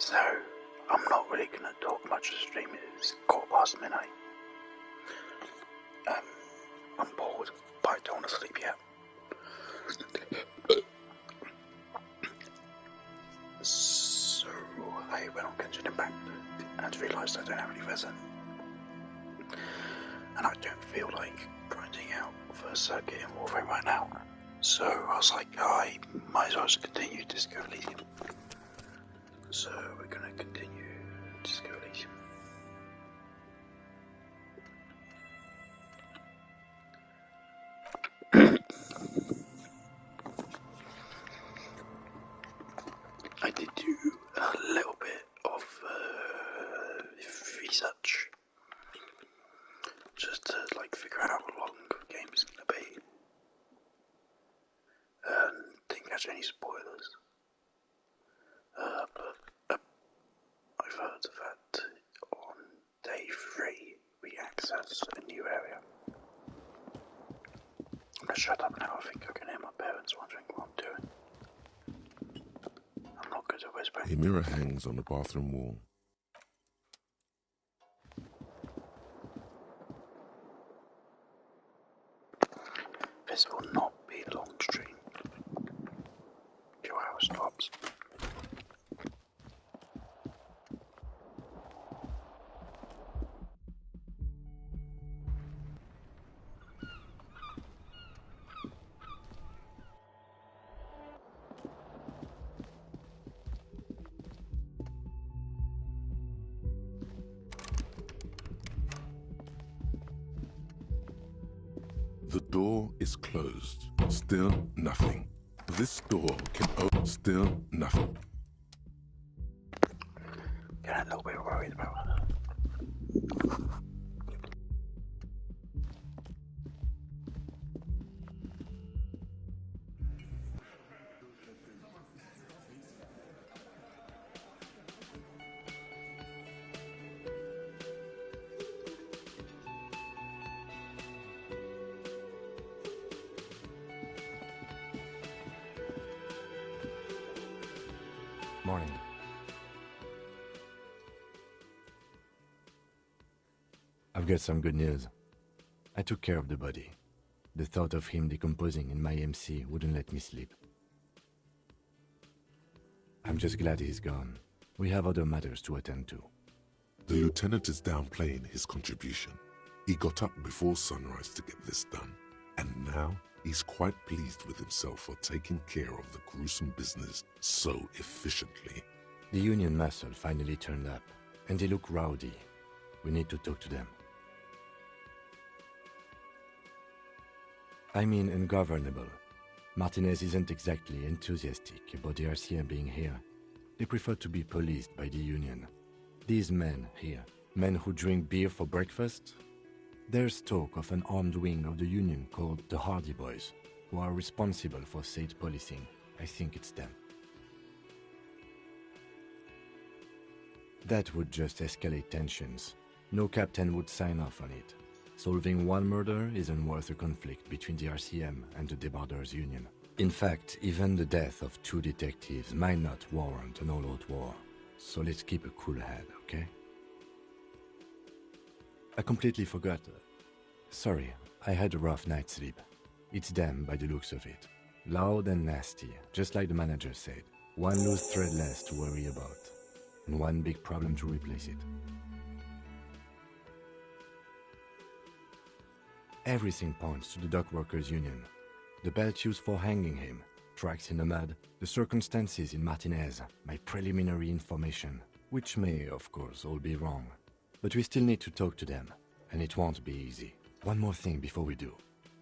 So, I'm not really going to talk much of the stream. It's midnight. I'm bored, but I don't want to sleep yet. So, I went on Genshin Impact and realised I don't have any resin. And I don't feel like grinding out for a circuit in Warframe right now. So I was like, I might as well just continue Disco Elysium. So we're going to continue Disco Elysium. I did do a little bit of research, just to like figure out how long the game is going to be. Didn't catch any spoilers. But I've heard that on day 3 we access a new area. I'm gonna shut up now. I think I can hear my parents wondering what I'm doing. I'm not good at whispering. A mirror hangs on the bathroom wall. This will not be a long stream. 2 hours tops. The door is closed. Still nothing. This door can open. Still nothing. Getting a little bit worried about her. Morning. I've got some good news. I took care of the body. The thought of him decomposing in my MC wouldn't let me sleep. I'm just glad he's gone. We have other matters to attend to. The lieutenant is downplaying his contribution. He got up before sunrise to get this done, and now he's quite pleased with himself for taking care of the gruesome business so efficiently. The Union muscle finally turned up, and they look rowdy. We need to talk to them. I mean ungovernable. Martinez isn't exactly enthusiastic about the RCM being here. They prefer to be policed by the Union. These men here, men who drink beer for breakfast, there's talk of an armed wing of the Union called the Hardy Boys, who are responsible for said policing. I think it's them. That would just escalate tensions. No captain would sign off on it. Solving one murder isn't worth a conflict between the RCM and the Debarders Union. In fact, even the death of 2 detectives might not warrant an all-out war. So let's keep a cool head, okay? I completely forgot. Sorry, I had a rough night's sleep. It's them by the looks of it. Loud and nasty, just like the manager said. One loose thread less to worry about. And one big problem to replace it. Everything points to the dock workers' union. The belt used for hanging him, tracks in the mud, the circumstances in Martinez, my preliminary information, which may, of course, all be wrong. But we still need to talk to them, and it won't be easy. One more thing before we do.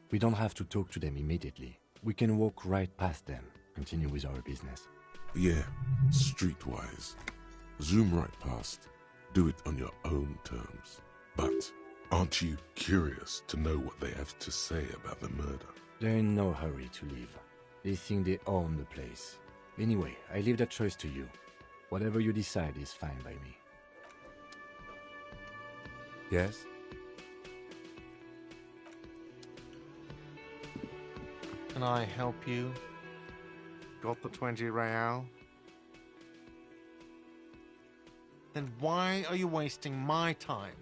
We don't have to talk to them immediately. We can walk right past them, continue with our business. Yeah, streetwise. Zoom right past. Do it on your own terms. But aren't you curious to know what they have to say about the murder? They're in no hurry to leave. They think they own the place. Anyway, I leave that choice to you. Whatever you decide is fine by me. Yes? Can I help you? Got the 20 real? Then why are you wasting my time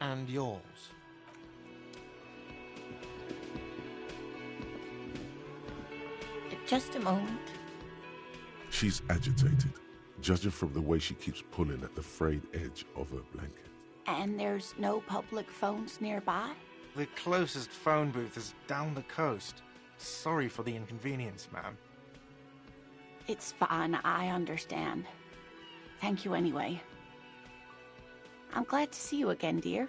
and yours? Just a moment. She's agitated, judging from the way she keeps pulling at the frayed edge of her blanket. And there's no public phones nearby? The closest phone booth is down the coast. Sorry for the inconvenience, ma'am. It's fine, I understand. Thank you anyway. I'm glad to see you again, dear.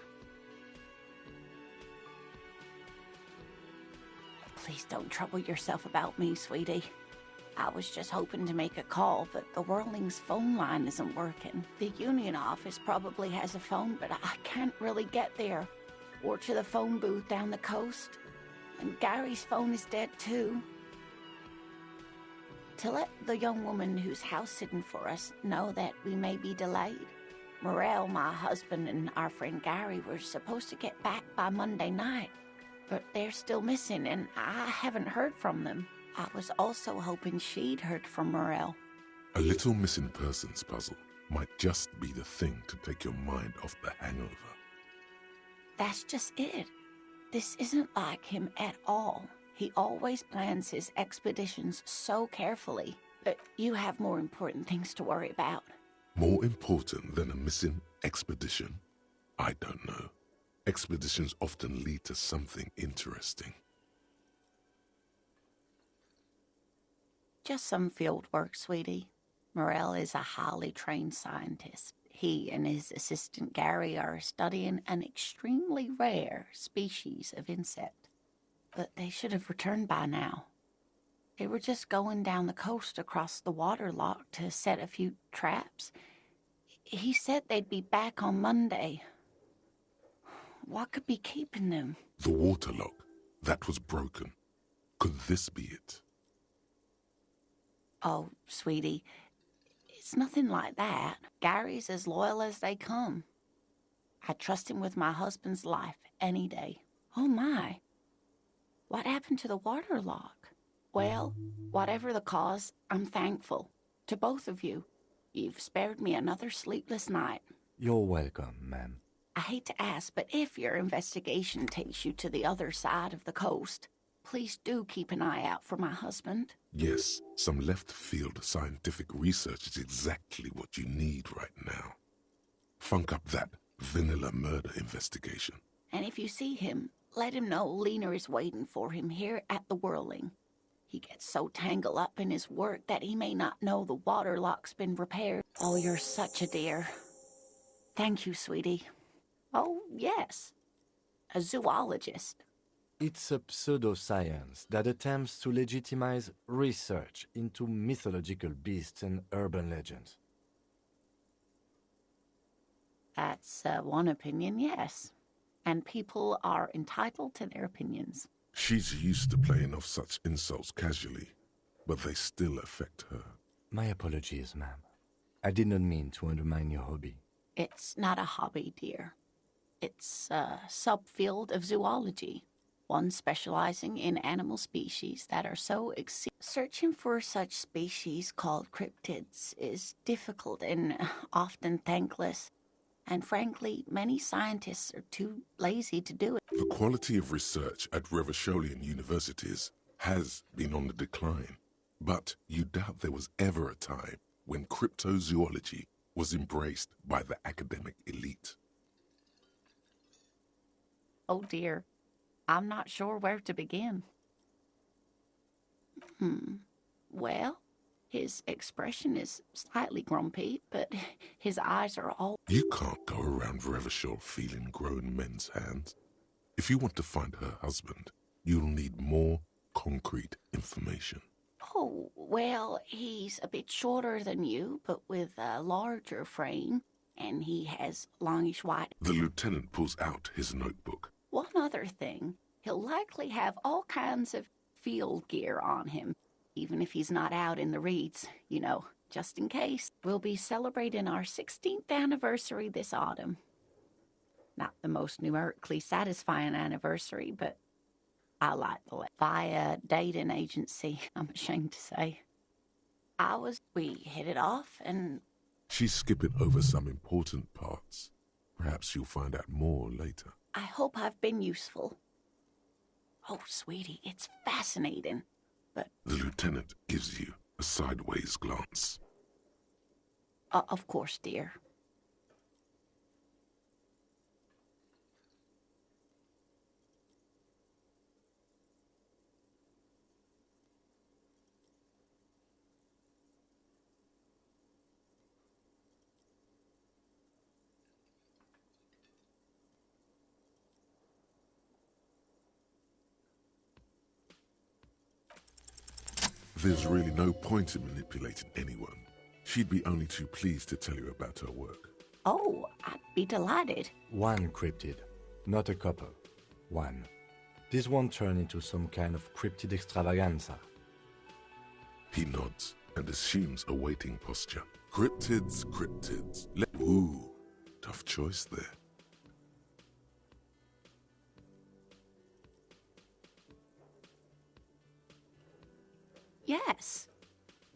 Please don't trouble yourself about me, sweetie. I was just hoping to make a call, but the Whirling's phone line isn't working. The union office probably has a phone, but I can't really get there. Or to the phone booth down the coast. And Gary's phone is dead too. To let the young woman who's house-sitting for us know that we may be delayed. Morel, my husband, and our friend Gary were supposed to get back by Monday night, but they're still missing, and I haven't heard from them. I was also hoping she'd heard from Morel. A little missing persons puzzle might just be the thing to take your mind off the hangover. That's just it. This isn't like him at all. He always plans his expeditions so carefully, but you have more important things to worry about. More important than a missing expedition? I don't know. Expeditions often lead to something interesting. Just some field work, sweetie. Morel is a highly trained scientist. He and his assistant Gary are studying an extremely rare species of insect. But they should have returned by now. They were just going down the coast across the water lock to set a few traps. He said they'd be back on Monday. What could be keeping them? The water lock. That was broken. Could this be it? Oh, sweetie, it's nothing like that. Gary's as loyal as they come. I trust him with my husband's life any day. Oh my, what happened to the water lock? Well, whatever the cause, I'm thankful. To both of you. You've spared me another sleepless night. You're welcome, ma'am. I hate to ask, but if your investigation takes you to the other side of the coast, please do keep an eye out for my husband. Yes, some left-field scientific research is exactly what you need right now. Funk up that vanilla murder investigation. And if you see him, let him know Lena is waiting for him here at the Whirling. He gets so tangled up in his work that he may not know the water lock's been repaired. Oh, you're such a dear. Thank you, sweetie. Oh, yes. A zoologist. It's a pseudoscience that attempts to legitimize research into mythological beasts and urban legends. That's one opinion, yes. And people are entitled to their opinions. She's used to playing off such insults casually, but they still affect her. My apologies, ma'am. I did not mean to undermine your hobby. It's not a hobby, dear. It's a subfield of zoology, one specializing in animal species that are so searching for such species called cryptids is difficult and often thankless. And frankly, many scientists are too lazy to do it. The quality of research at Revacholian universities has been on the decline, but you doubt there was ever a time when cryptozoology was embraced by the academic elite. Oh dear, I'm not sure where to begin. Well, his expression is slightly grumpy, but his eyes are all... You can't go around Revachol feeling grown men's hands. If you want to find her husband, you'll need more concrete information. Oh, well, he's a bit shorter than you, but with a larger frame, and he has longish white... The lieutenant pulls out his notebook. One other thing, he'll likely have all kinds of field gear on him, even if he's not out in the reeds, you know, just in case. We'll be celebrating our 16th anniversary this autumn. Not the most numerically satisfying anniversary, but I like the via dating agency, I'm ashamed to say. We hit it off, and She's skipping over some important parts. Perhaps you'll find out more later. I hope I've been useful. Oh, sweetie, it's fascinating, but... The lieutenant gives you a sideways glance. Of course, dear. There's really no point in manipulating anyone. She'd be only too pleased to tell you about her work. Oh, I'd be delighted. One cryptid, not a couple. One. This won't turn into some kind of cryptid extravaganza. He nods and assumes a waiting posture. Cryptids, cryptids. Ooh, tough choice there. Yes,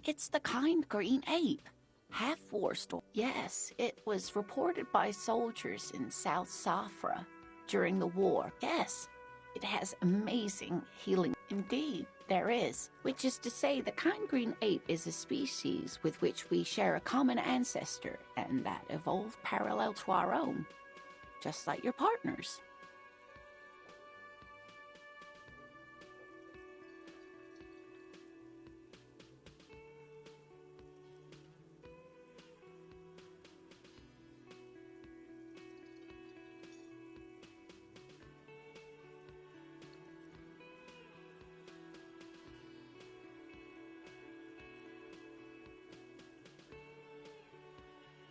it's the kind green ape. Half-war story. Yes, it was reported by soldiers in South Safra during the war. Yes, it has amazing healing. Indeed, there is. Which is to say, the kind green ape is a species with which we share a common ancestor, and that evolved parallel to our own, just like your partners.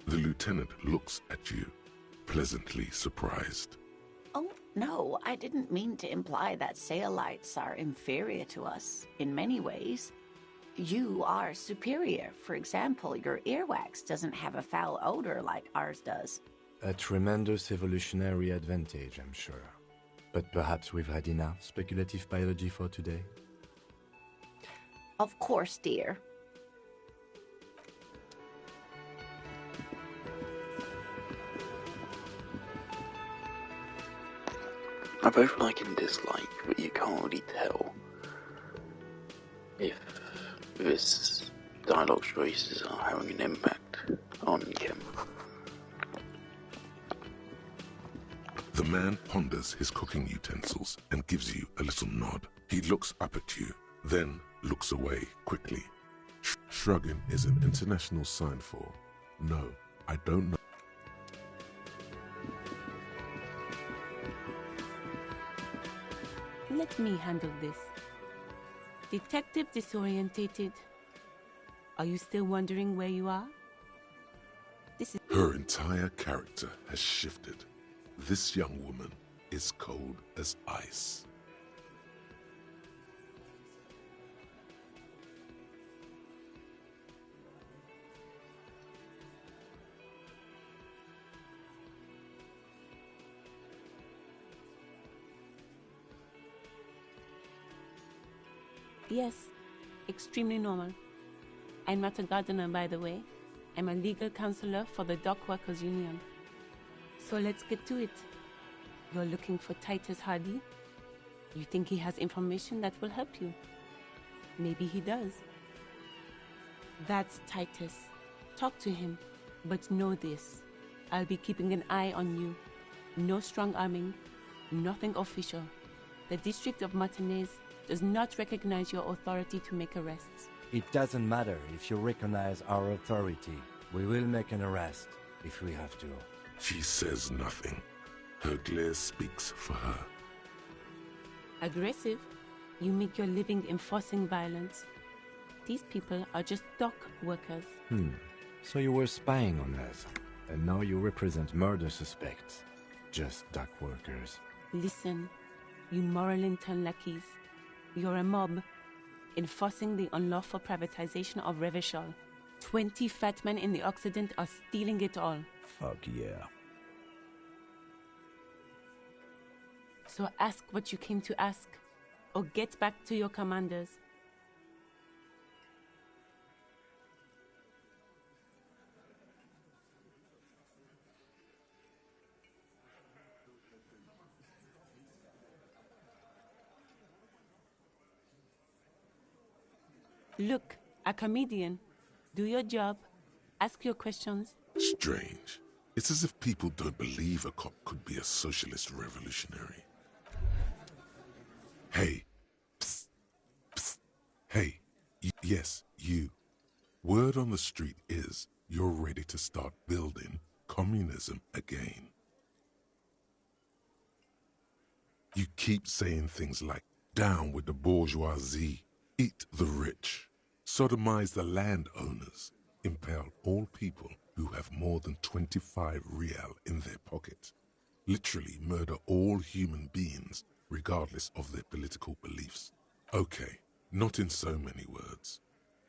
The lieutenant looks at you, pleasantly surprised. Oh, no, I didn't mean to imply that Saolites are inferior to us in many ways. You are superior. For example, your earwax doesn't have a foul odor like ours does. A tremendous evolutionary advantage, I'm sure. But perhaps we've had enough speculative biology for today? Of course, dear. I both like and dislike, but you can't really tell if this dialogue choices are having an impact on Kim. The man ponders his cooking utensils and gives you a little nod. He looks up at you, then looks away quickly. Shrugging is an international sign for, no, I don't know. Let me handle this. Detective disorientated. Are you still wondering where you are? This is... Her entire character has shifted. This young woman is cold as ice. Yes, extremely normal. I'm not a gardener, by the way. I'm a legal counselor for the Dock Workers Union. So let's get to it. You're looking for Titus Hardy? You think he has information that will help you? Maybe he does. That's Titus. Talk to him. But know this. I'll be keeping an eye on you. No strong arming. Nothing official. The District of Martinez does not recognize your authority to make arrests. It doesn't matter if you recognize our authority. We will make an arrest if we have to. She says nothing. Her glare speaks for her. Aggressive? You make your living enforcing violence. These people are just dock workers. So you were spying on us, and now you represent murder suspects. Just dock workers. Listen, you moral intern lackeys. You're a mob, enforcing the unlawful privatization of Revachol. 20 fat men in the Occident are stealing it all. Fuck yeah. So ask what you came to ask, or get back to your commanders. Look, a comedian. Do your job. Ask your questions. Strange. It's as if people don't believe a cop could be a socialist revolutionary. Hey. Psst. Psst. Hey. Yes, you. Word on the street is you're ready to start building communism again. You keep saying things like, down with the bourgeoisie, eat the rich, sodomize the landowners, impale all people who have more than 25 real in their pocket, literally murder all human beings regardless of their political beliefs. Okay, not in so many words,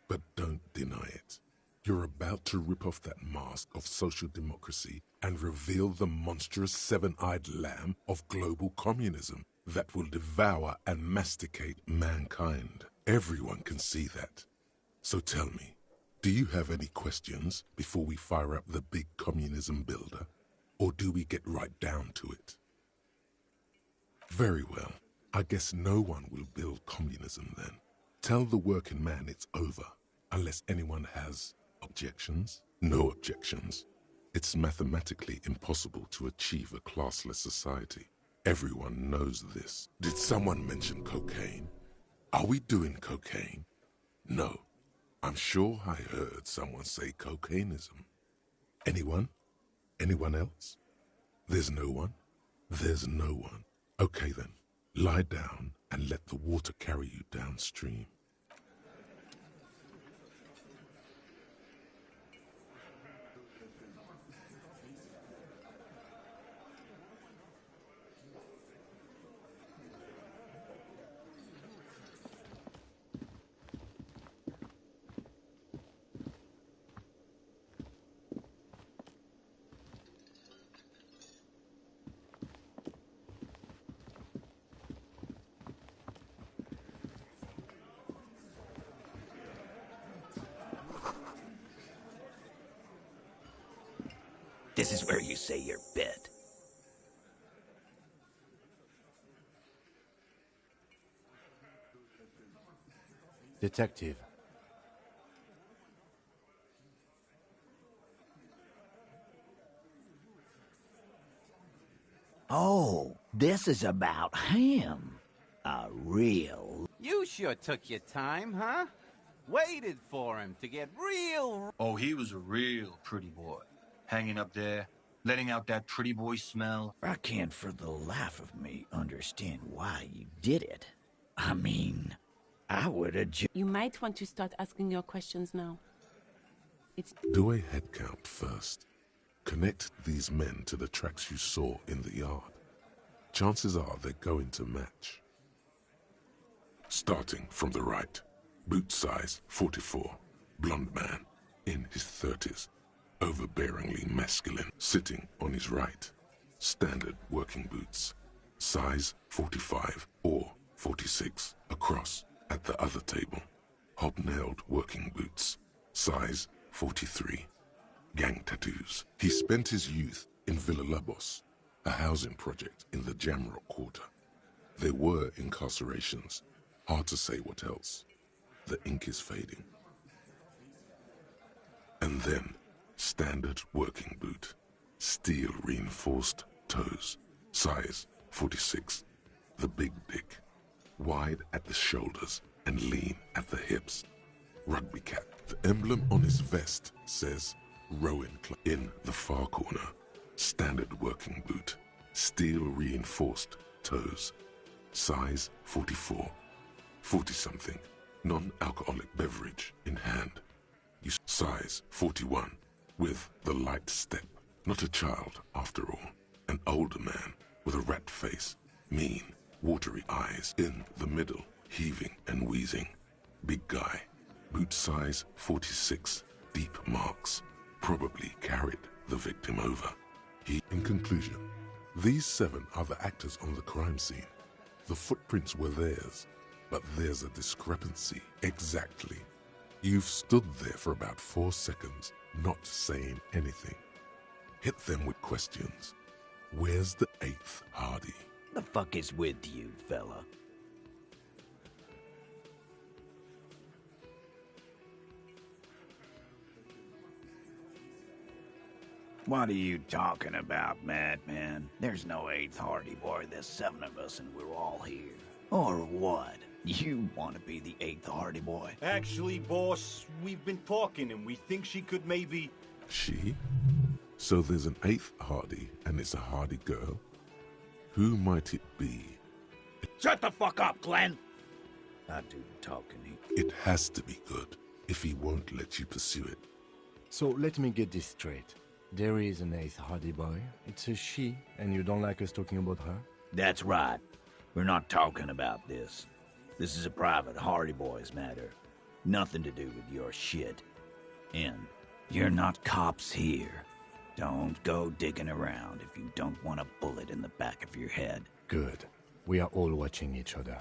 but don't deny it. You're about to rip off that mask of social democracy and reveal the monstrous seven-eyed lamb of global communism that will devour and masticate mankind. Everyone can see that. So tell me, do you have any questions before we fire up the big communism builder? Or do we get right down to it? Very well. I guess no one will build communism then. Tell the working man it's over, unless anyone has objections? No objections. It's mathematically impossible to achieve a classless society. Everyone knows this. Did someone mention cocaine? Are we doing cocaine? No. I'm sure I heard someone say cocainism. Anyone? Anyone else? There's no one? There's no one. Okay then, lie down and let the water carry you downstream. This is where you say your bit. Detective. Oh, this is about him. A real... You sure took your time, huh? Waited for him to get real... Oh, he was a real pretty boy. Hanging up there, letting out that pretty boy smell. I can't for the life of me understand why you did it. I mean, I would have You might want to start asking your questions now. Do a head count first. Connect these men to the tracks you saw in the yard. Chances are they're going to match. Starting from the right, boot size 44, blonde man, in his 30s, overbearingly masculine, sitting on his right. Standard working boots, size 45 or 46, across at the other table. Hobnailed working boots, size 43. Gang tattoos. He spent his youth in Villa Labos, a housing project in the Jamrock Quarter. There were incarcerations. Hard to say what else. The ink is fading. And then, standard working boot. Steel reinforced toes. Size 46. The big dick. Wide at the shoulders and lean at the hips. Rugby cap. The emblem on his vest says Rowing Club. In the far corner, standard working boot. Steel reinforced toes. Size 44. 40-something. Non-alcoholic beverage in hand. Size 41. With the light step. Not a child, after all. An older man with a rat face. Mean, watery eyes. In the middle, heaving and wheezing. Big guy. Boot size 46. Deep marks. Probably carried the victim over. In conclusion, these 7 are the actors on the crime scene. The footprints were theirs, but there's a discrepancy. Exactly. You've stood there for about 4 seconds, not saying anything. Hit them with questions. Where's the 8th Hardy? The fuck is with you, fella? What are you talking about, madman? There's no 8th Hardy Boy, there's 7 of us and we're all here. Or what? You want to be the 8th Hardy Boy? Actually, boss, we've been talking and we think she could maybe... She? So there's an 8th Hardy, and it's a Hardy girl? Who might it be? Shut the fuck up, Glenn! I do the talking. It has to be good, if he won't let you pursue it. So let me get this straight. There is an 8th Hardy Boy. It's a she, and you don't like us talking about her? That's right. We're not talking about this. This is a private Hardy Boys matter. Nothing to do with your shit. And you're not cops here. Don't go digging around if you don't want a bullet in the back of your head. Good. We are all watching each other.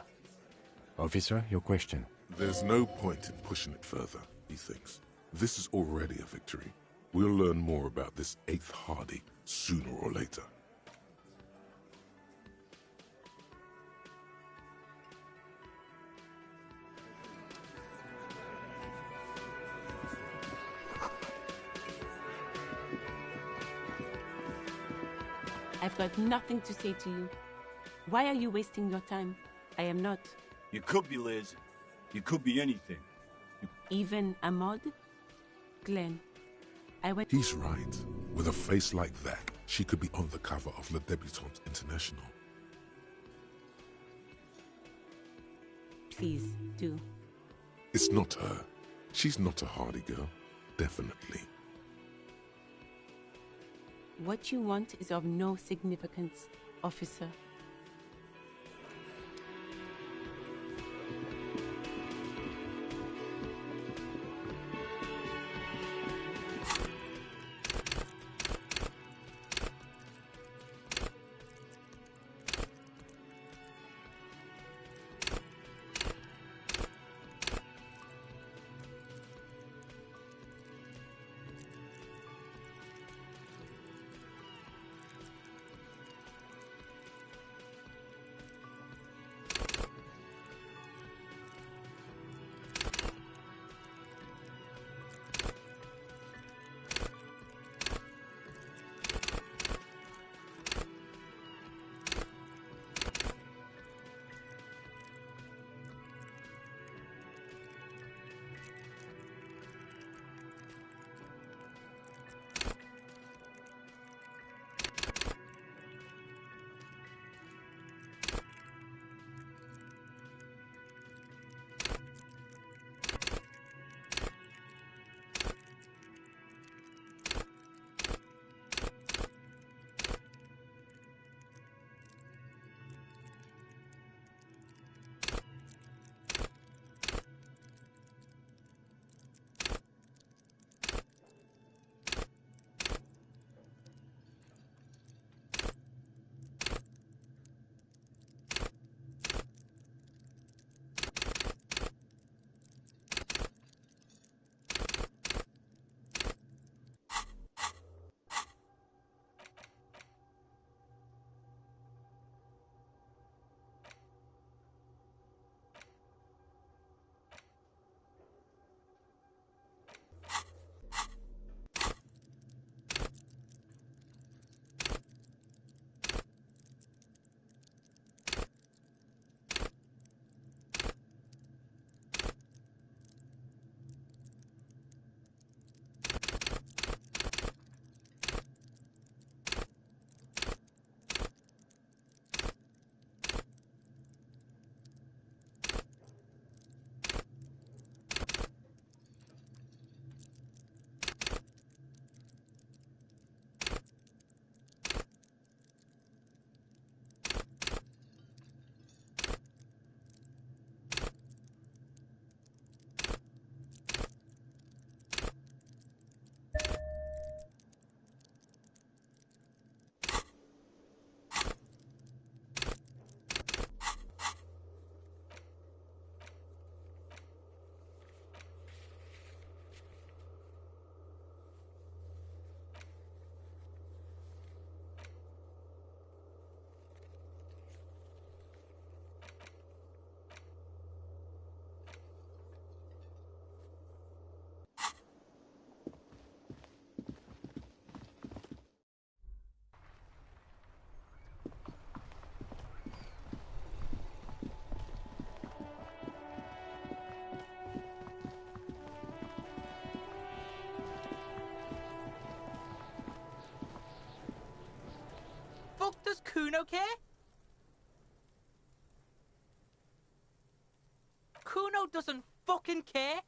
Officer, your question. There's no point in pushing it further, he thinks. This is already a victory. We'll learn more about this 8th Hardy sooner or later. I've got nothing to say to you. Why are you wasting your time? I am not. You could be Liz. You could be anything. Even a mod? Glenn, I went... He's right. With a face like that, she could be on the cover of Le Debutante International. Please, do. It's not her. She's not a Hardy girl. Definitely. What you want is of no significance, officer. Kuno care? Kuno doesn't fucking care.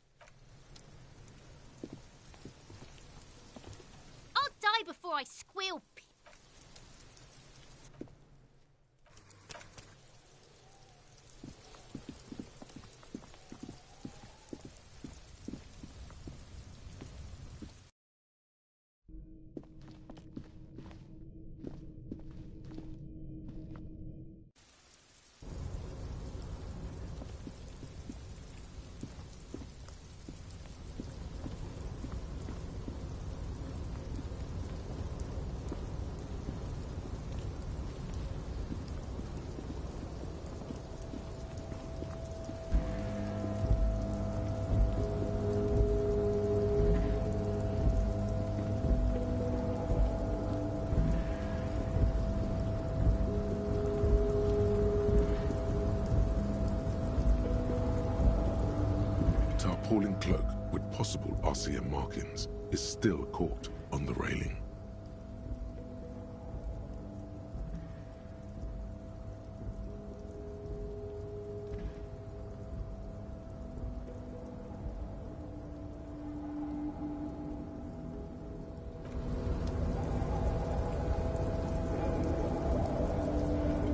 I'll die before I squeal. Tarpaulin cloak with possible RCM markings is still caught on the railing.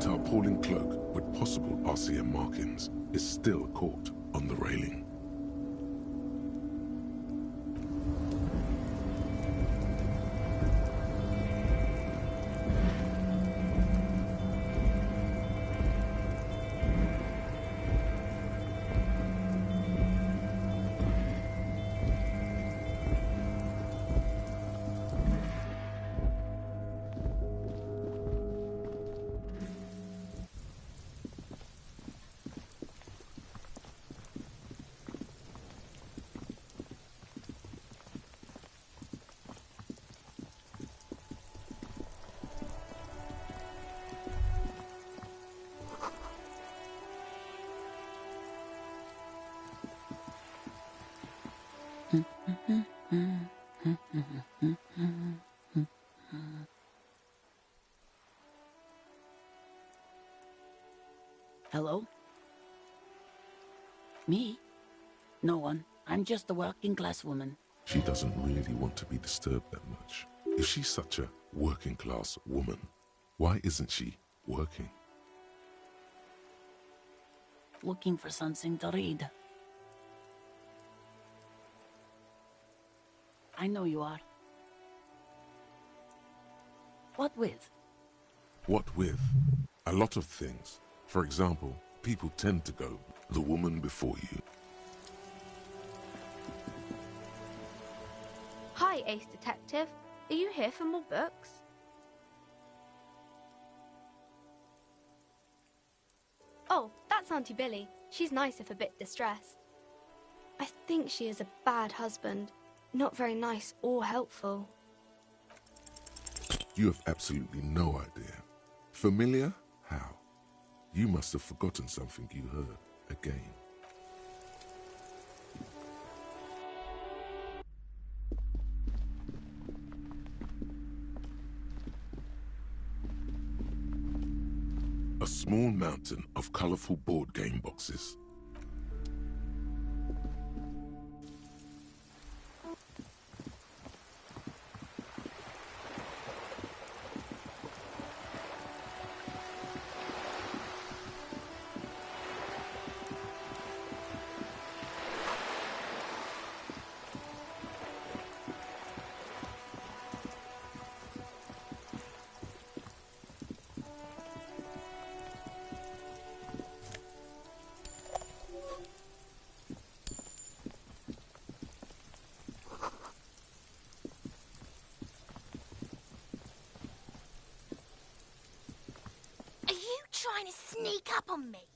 Tarpaulin cloak with possible RCM markings is still caught on the railing. Hello? Me? No one. I'm just a working class woman. She doesn't really want to be disturbed that much. If she's such a working class woman, why isn't she working? Looking for something to read. I know you are. What with? What with? A lot of things. For example, people tend to go, the woman before you. Hi, Ace Detective. Are you here for more books? Oh, that's Auntie Billy. She's nice if a bit distressed. I think she is a bad husband. Not very nice or helpful. You have absolutely no idea. Familiar? How? You must have forgotten something you heard again. A small mountain of colorful board game boxes. Trying to sneak up on me?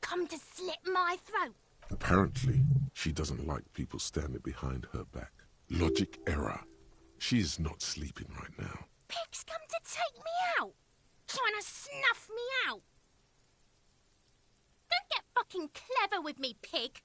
Come to slit my throat? Apparently, she doesn't like people standing behind her back. Logic error. She's not sleeping right now. Pig's come to take me out! Trying to snuff me out! Don't get fucking clever with me, pig!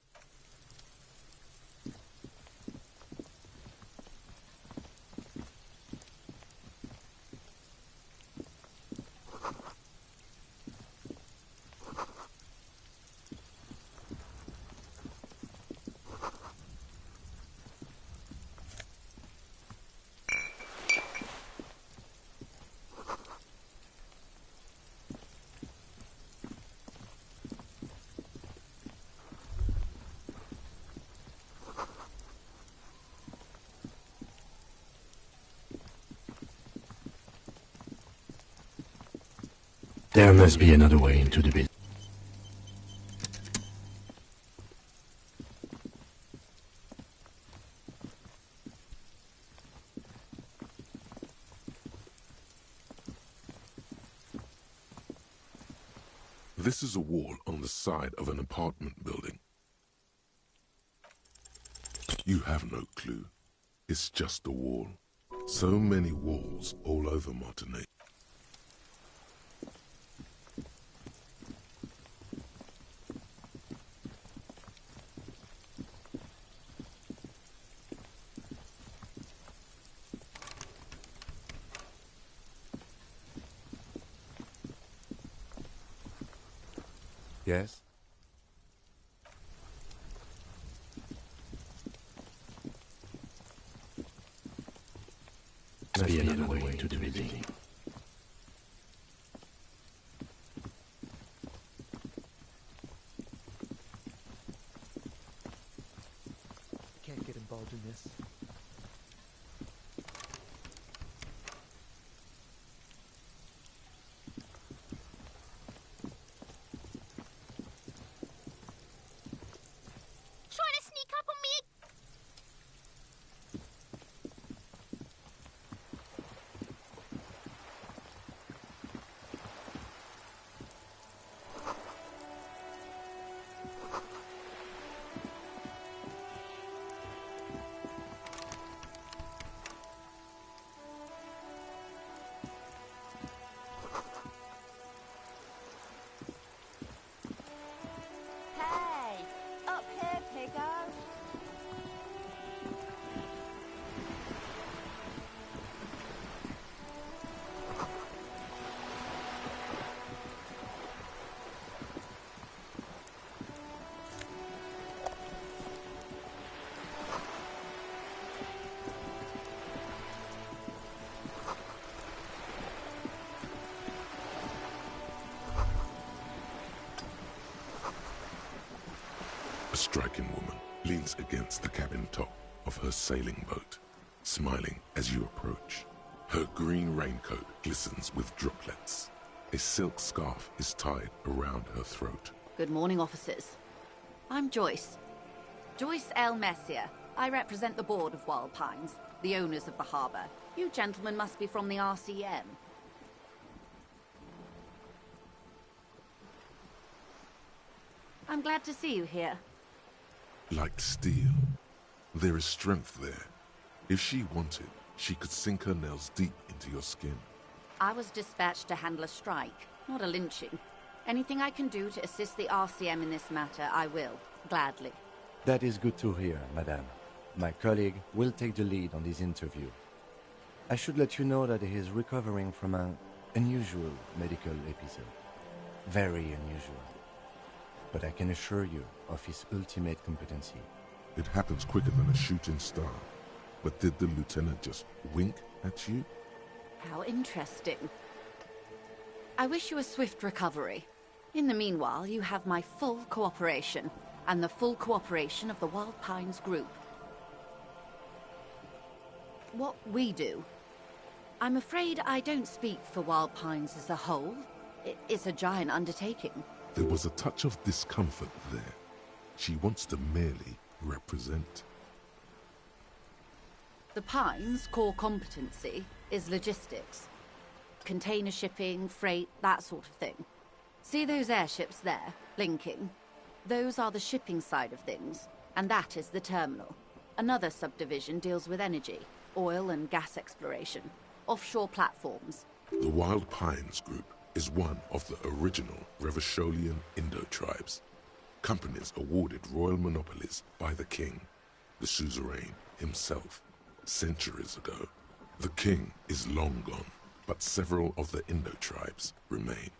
There must be another way into the building. This is a wall on the side of an apartment building. You have no clue. It's just a wall. So many walls all over Martinique. Yes? Must be another way into the building. Can't get involved in this. Trying to sneak up on me. Hey, up here, piggo. A striking woman leans against the cabin top of her sailing boat, smiling as you approach. Her green raincoat glistens with droplets. A silk scarf is tied around her throat. Good morning, officers. I'm Joyce. Joyce L. Messier. I represent the board of Wild Pines, the owners of the harbour. You gentlemen must be from the RCM. I'm glad to see you here. Like steel, there is strength there. If she wanted, she could sink her nails deep into your skin. I was dispatched to handle a strike, not a lynching. Anything I can do to assist the RCM in this matter, I will, gladly. That is good to hear, madame. My colleague will take the lead on this interview. I should let you know that he is recovering from an unusual medical episode. Very unusual. But I can assure you of his ultimate competency. It happens quicker than a shooting star. But did the lieutenant just wink at you? How interesting. I wish you a swift recovery. In the meanwhile, you have my full cooperation, and the full cooperation of the Wild Pines Group. What we do. I'm afraid I don't speak for Wild Pines as a whole. It's a giant undertaking. There was a touch of discomfort there. She wants to merely represent. The Pines' core competency is logistics. Container shipping, freight, that sort of thing. See those airships there, blinking? Those are the shipping side of things, and that is the terminal. Another subdivision deals with energy, oil and gas exploration, offshore platforms. The Wild Pines Group is one of the original Revacholian Indo-tribes. Companies awarded royal monopolies by the king, the suzerain himself, centuries ago. The king is long gone, but several of the Indo-tribes remain.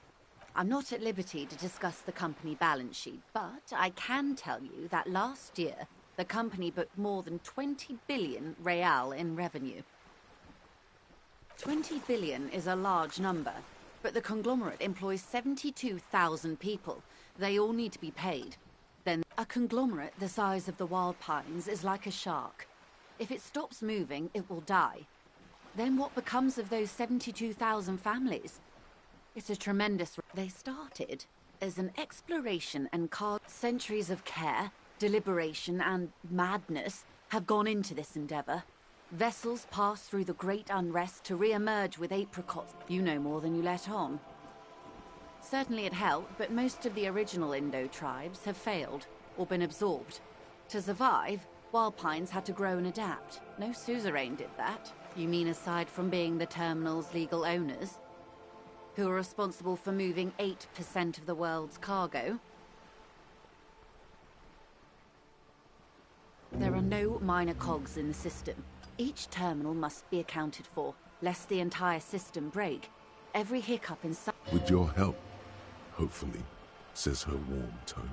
I'm not at liberty to discuss the company balance sheet, but I can tell you that last year, the company booked more than 20 billion real in revenue. 20 billion is a large number, but the conglomerate employs 72,000 people. They all need to be paid. Then a conglomerate the size of the Wild Pines is like a shark. If it stops moving, it will die. Then what becomes of those 72,000 families? It's a tremendous... They started as an exploration and centuries of care, deliberation, and madness have gone into this endeavor. Vessels pass through the great unrest to re-emerge with apricots. You know more than you let on. Certainly it helped, but most of the original Indo tribes have failed, or been absorbed. To survive, wild pines had to grow and adapt. No suzerain did that. You mean aside from being the terminal's legal owners, who are responsible for moving 8% of the world's cargo? There are no minor cogs in the system. Each terminal must be accounted for, lest the entire system break. Every hiccup in... With your help, hopefully, says her warm tone.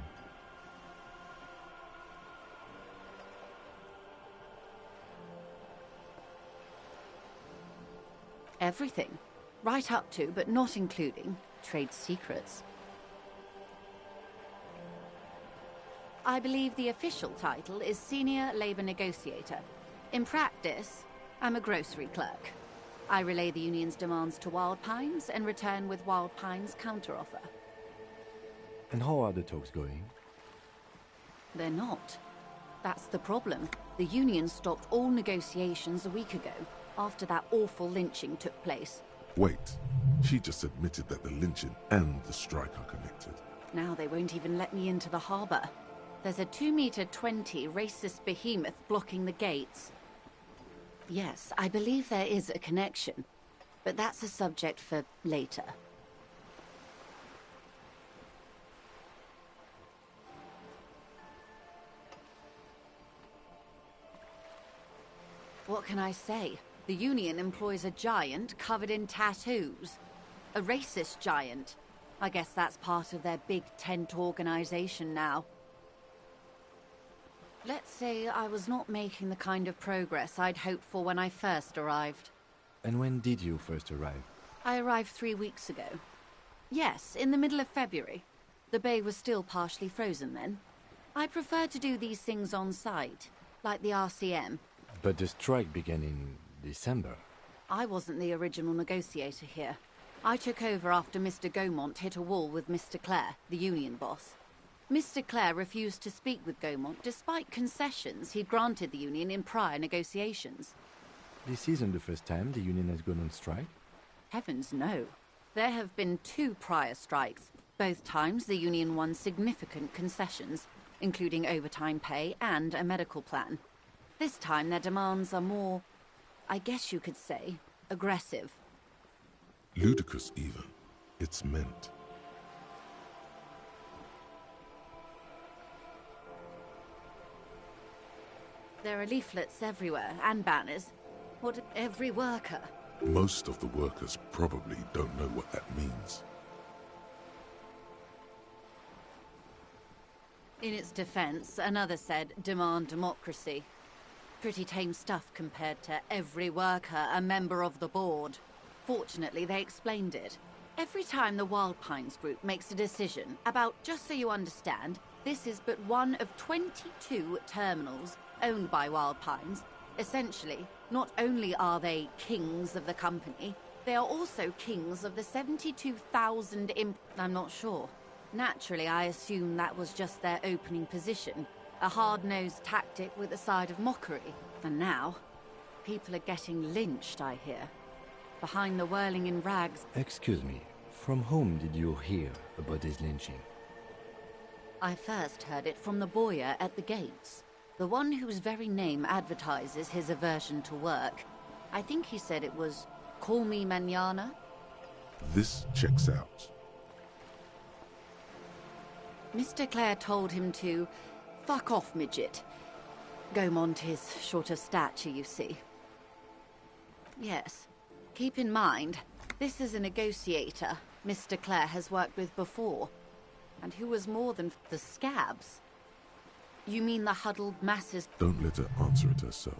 Everything. Right up to, but not including, trade secrets. I believe the official title is Senior Labor Negotiator. In practice, I'm a grocery clerk. I relay the union's demands to Wild Pines and return with Wild Pines' counteroffer. And how are the talks going? They're not. That's the problem. The union stopped all negotiations a week ago, after that awful lynching took place. Wait, she just admitted that the lynching and the strike are connected. Now they won't even let me into the harbor. There's a 2-meter-20 racist behemoth blocking the gates. Yes, I believe there is a connection, but that's a subject for later. What can I say? The Union employs a giant covered in tattoos. A racist giant. I guess that's part of their big tent organization now. Let's say I was not making the kind of progress I'd hoped for when I first arrived. And when did you first arrive? I arrived 3 weeks ago. Yes, in the middle of February. The bay was still partially frozen then. I prefer to do these things on site, like the RCM. But the strike began in December. I wasn't the original negotiator here. I took over after Mr. Gaumont hit a wall with Mr. Clare, the union boss. Mr. Clare refused to speak with Gaumont despite concessions he'd granted the union in prior negotiations. This isn't the first time the union has gone on strike? Heavens no. There have been 2 prior strikes. Both times the union won significant concessions, including overtime pay and a medical plan. This time their demands are more, I guess you could say, aggressive. Ludicrous even. It's meant. There are leaflets everywhere, and banners. What, every worker? Most of the workers probably don't know what that means. In its defense, another said, demand democracy. Pretty tame stuff compared to every worker a member of the board. Fortunately, they explained it. Every time the Wild Pines group makes a decision about, just so you understand, this is but one of 22 terminals owned by Wild Pines. Essentially, not only are they kings of the company, they are also kings of the 72,000 I'm not sure. Naturally, I assume that was just their opening position. A hard-nosed tactic with a side of mockery. And now, people are getting lynched, I hear. Behind the whirling in rags. Excuse me, from whom did you hear about this lynching? I first heard it from the bowyer at the gates. The one whose very name advertises his aversion to work. I think he said it was, call me mañana. This checks out. Mr. Clare told him to fuck off, midget. Gaumont is short of stature, you see. Yes. Keep in mind, this is a negotiator Mr. Clare has worked with before. And who was more than the scabs. You mean the huddled masses? Don't let her answer it herself.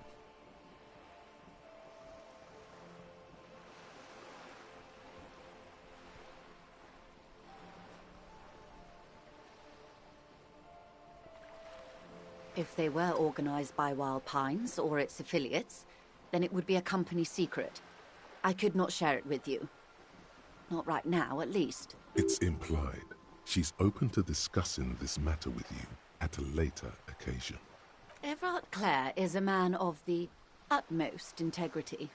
If they were organized by Wild Pines or its affiliates, then it would be a company secret. I could not share it with you. Not right now, at least. It's implied. She's open to discussing this matter with you at a later occasion. Everard Clare is a man of the utmost integrity.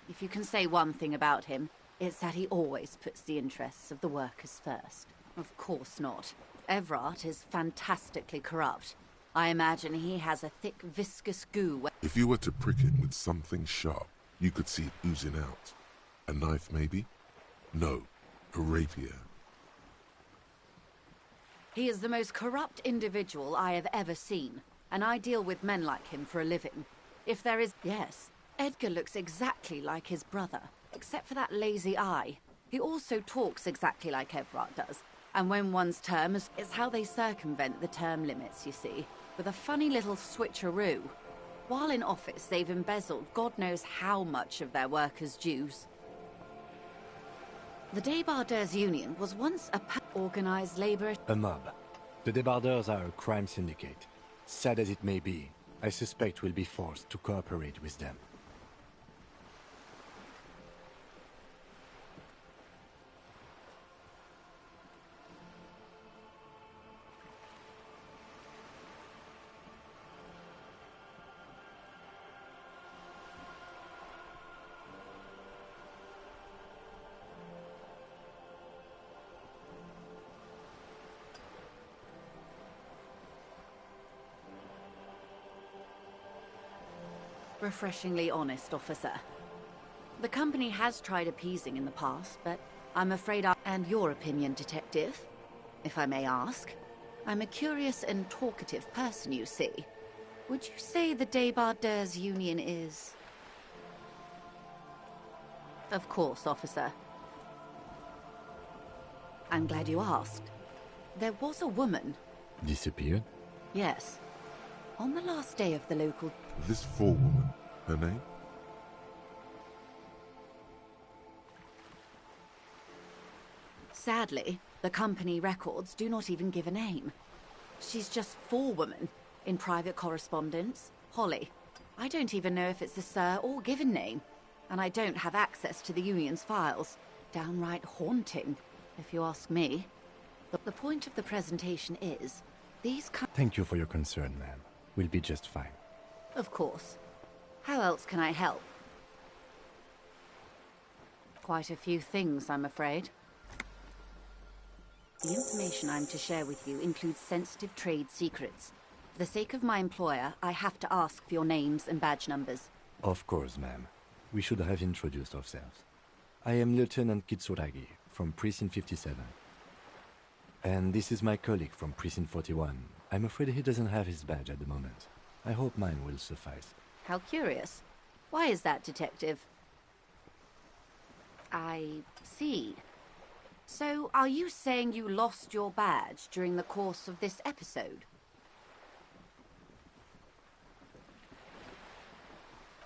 If you can say one thing about him, it's that he always puts the interests of the workers first. Of course not. Everard is fantastically corrupt. I imagine he has a thick, viscous goo. If you were to prick him with something sharp, you could see it oozing out. A knife, maybe? No, a rapier. He is the most corrupt individual I have ever seen, and I deal with men like him for a living. If there is... Yes, Edgar looks exactly like his brother, except for that lazy eye. He also talks exactly like Everard does, and when one's term is... It's how they circumvent the term limits, you see, with a funny little switcheroo. While in office, they've embezzled God knows how much of their workers' dues. The Débardeurs Union was once a organized labor... A mob. The Débardeurs are a crime syndicate. Sad as it may be, I suspect we'll be forced to cooperate with them. Refreshingly honest, officer. The company has tried appeasing in the past, but I'm afraid I... And your opinion, detective, if I may ask? I'm a curious and talkative person, you see. Would you say the Débardeurs Union is... Of course, officer. I'm glad you asked. There was a woman... Disappeared? Yes. On the last day of the local... This forewoman, her name? Sadly, the company records do not even give a name. She's just forewoman in private correspondence. Holly. I don't even know if it's a sir or given name. And I don't have access to the union's files. Downright haunting, if you ask me. The point of the presentation is, these... Thank you for your concern, ma'am. We'll be just fine. Of course. How else can I help? Quite a few things, I'm afraid. The information I'm to share with you includes sensitive trade secrets. For the sake of my employer, I have to ask for your names and badge numbers. Of course, ma'am. We should have introduced ourselves. I am Lieutenant Kitsuragi, from Precinct 57. And this is my colleague from Precinct 41. I'm afraid he doesn't have his badge at the moment. I hope mine will suffice. How curious. Why is that, detective? I see. So, are you saying you lost your badge during the course of this episode?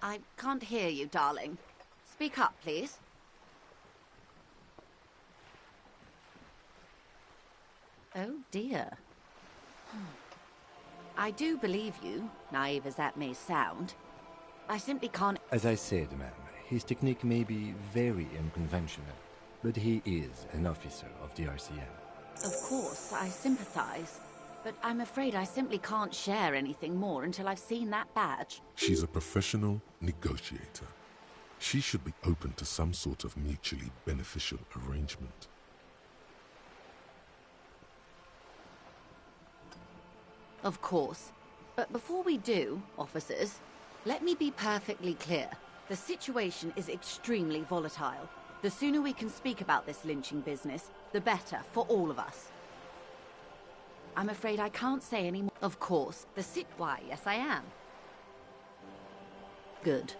I can't hear you, darling. Speak up, please. Oh, dear. I do believe you, naive as that may sound. I simply can't... As I said, ma'am, his technique may be very unconventional, but he is an officer of the RCM. Of course, I sympathize. But I'm afraid I simply can't share anything more until I've seen that badge. She's a professional negotiator. She should be open to some sort of mutually beneficial arrangement. Of course. But before we do, officers, let me be perfectly clear. The situation is extremely volatile. The sooner we can speak about this lynching business, the better for all of us. I'm afraid I can't say any more. Of course, Why, yes I am. Good.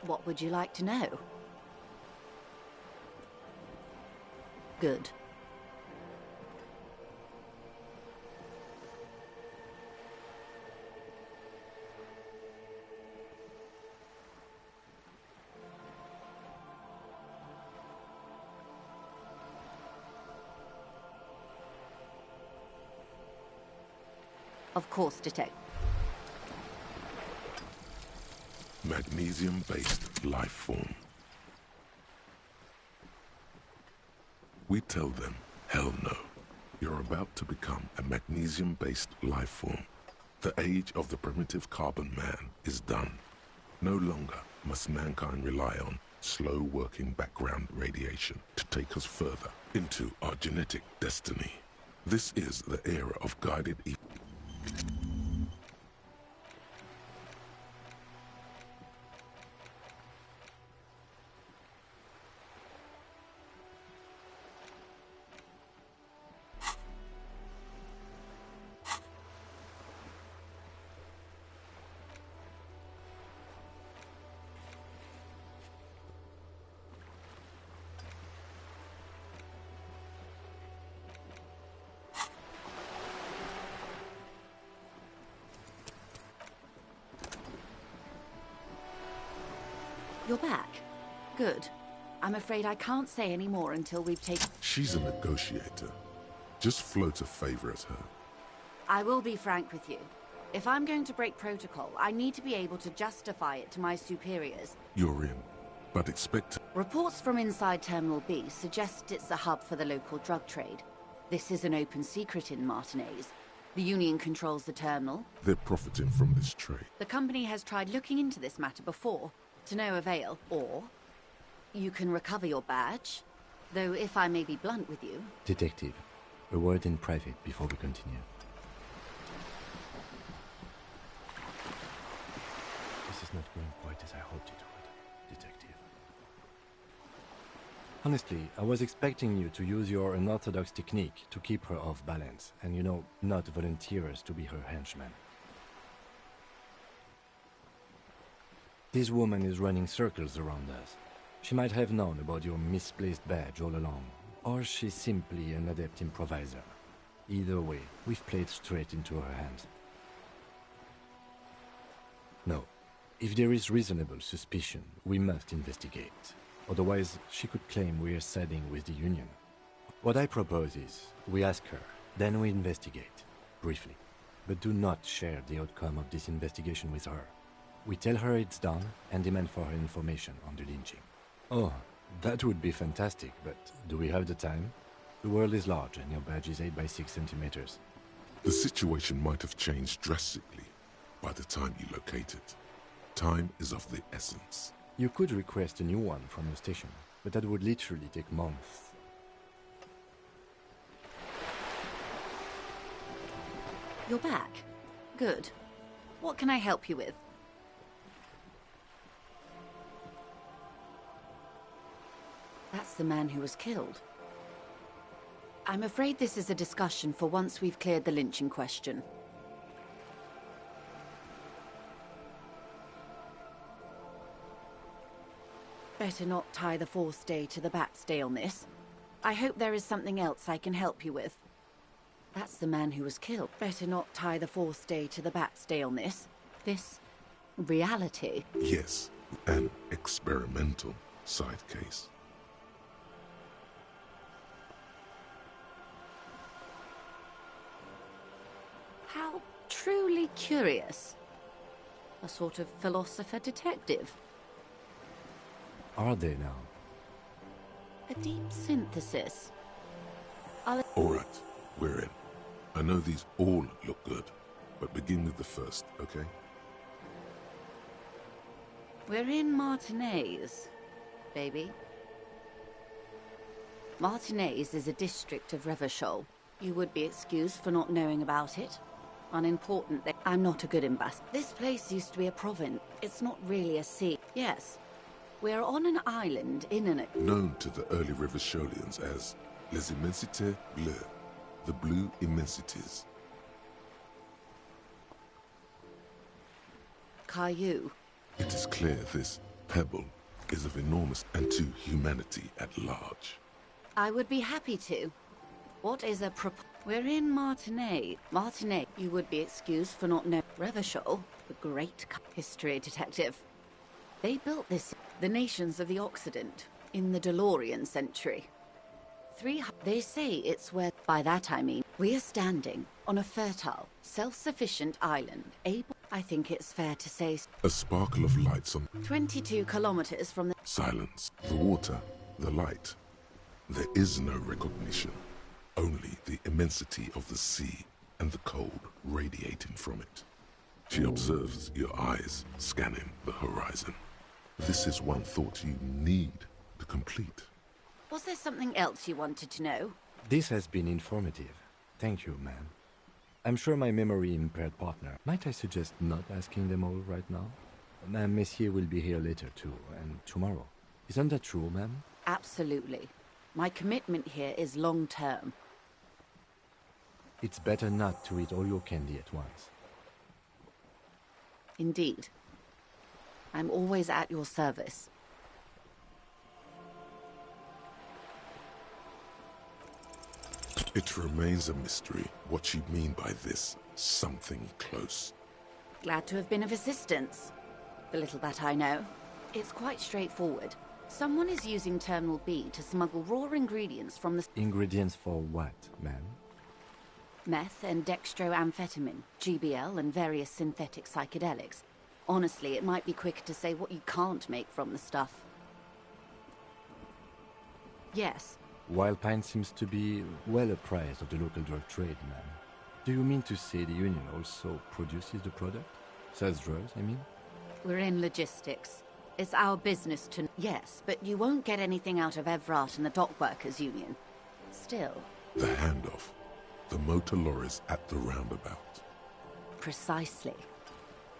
What would you like to know? Good. Of course, detective. Magnesium-based life form. We tell them, hell no. You're about to become a magnesium-based life form. The age of the primitive carbon man is done. No longer must mankind rely on slow-working background radiation to take us further into our genetic destiny. This is the era of guided You're back. Good. I'm afraid I can't say any more until we've taken... She's a negotiator. Just float a favor at her. I will be frank with you. If I'm going to break protocol, I need to be able to justify it to my superiors. You're in, but expect... Reports from inside Terminal B suggest it's a hub for the local drug trade. This is an open secret in Martinez. The Union controls the terminal. They're profiting from this trade. The company has tried looking into this matter before, to no avail. Or you can recover your badge, though if I may be blunt with you... Detective, a word in private before we continue. This is not going quite as I hoped it would, Detective. Honestly, I was expecting you to use your unorthodox technique to keep her off balance, and, you know, not volunteer us to be her henchmen. This woman is running circles around us. She might have known about your misplaced badge all along, or she's simply an adept improviser. Either way, we've played straight into her hands. No, if there is reasonable suspicion, we must investigate. Otherwise, she could claim we're siding with the Union. What I propose is, we ask her, then we investigate, briefly. But do not share the outcome of this investigation with her. We tell her it's done and demand for her information on the lynching. Oh, that would be fantastic, but do we have the time? The world is large and your badge is 8 by 6 centimeters. The situation might have changed drastically by the time you locate it. Time is of the essence. You could request a new one from the station, but that would literally take months. You're back. Good. What can I help you with? That's the man who was killed. I'm afraid this is a discussion for once we've cleared the lynching question. Better not tie the fourth day to the bat's day on this. I hope there is something else I can help you with. That's the man who was killed. Better not tie the fourth day to the bat's day on this. This reality. Yes, an experimental side case. How truly curious. A sort of philosopher-detective. Are they now? A deep synthesis. All right, we're in. I know these all look good, but begin with the first, okay? We're in Martinez, baby. Martinez is a district of Revachol. You would be excused for not knowing about it. Unimportant that I'm not a good ambassador. This place used to be a province. It's not really a sea. Yes. We're on an island in an... Known to the early Revacholians as Les Immensités Bleues, the Blue Immensities. Caillou. It is clear this pebble is of enormous and to humanity at large. I would be happy to. What is a We're in Martinez. Martinez, you would be excused for not knowing. Revachol, the great history detective. They built this, the nations of the Occident, in the DeLorean century. They say it's where, by that I mean, we are standing on a fertile, self-sufficient island, able, I think it's fair to say, a sparkle of lights on 22 kilometers from the... silence, the water, the light. There is no recognition, only the immensity of the sea and the cold radiating from it. She observes your eyes scanning the horizon. This is one thought you need to complete. Was there something else you wanted to know? This has been informative. Thank you, ma'am. I'm sure my memory-impaired partner... Might I suggest not asking them all right now? Ma'am, Messier will be here later too, and tomorrow. Isn't that true, ma'am? Absolutely. My commitment here is long-term. It's better not to eat all your candy at once. Indeed. I'm always at your service. It remains a mystery what you mean by this something close. Glad to have been of assistance. The little that I know. It's quite straightforward. Someone is using Terminal B to smuggle raw ingredients from the... Ingredients for what, ma'am? Meth and dextroamphetamine, GBL, and various synthetic psychedelics. Honestly, it might be quicker to say what you can't make from the stuff. Yes. Wild Pine seems to be well apprised of the local drug trade, ma'am. Do you mean to say the union also produces the product? Sells drugs, I mean? We're in logistics. It's our business to... Yes, but you won't get anything out of Evrat and the Dock Workers Union. Still... The handoff. The motor lorries at the roundabout. Precisely.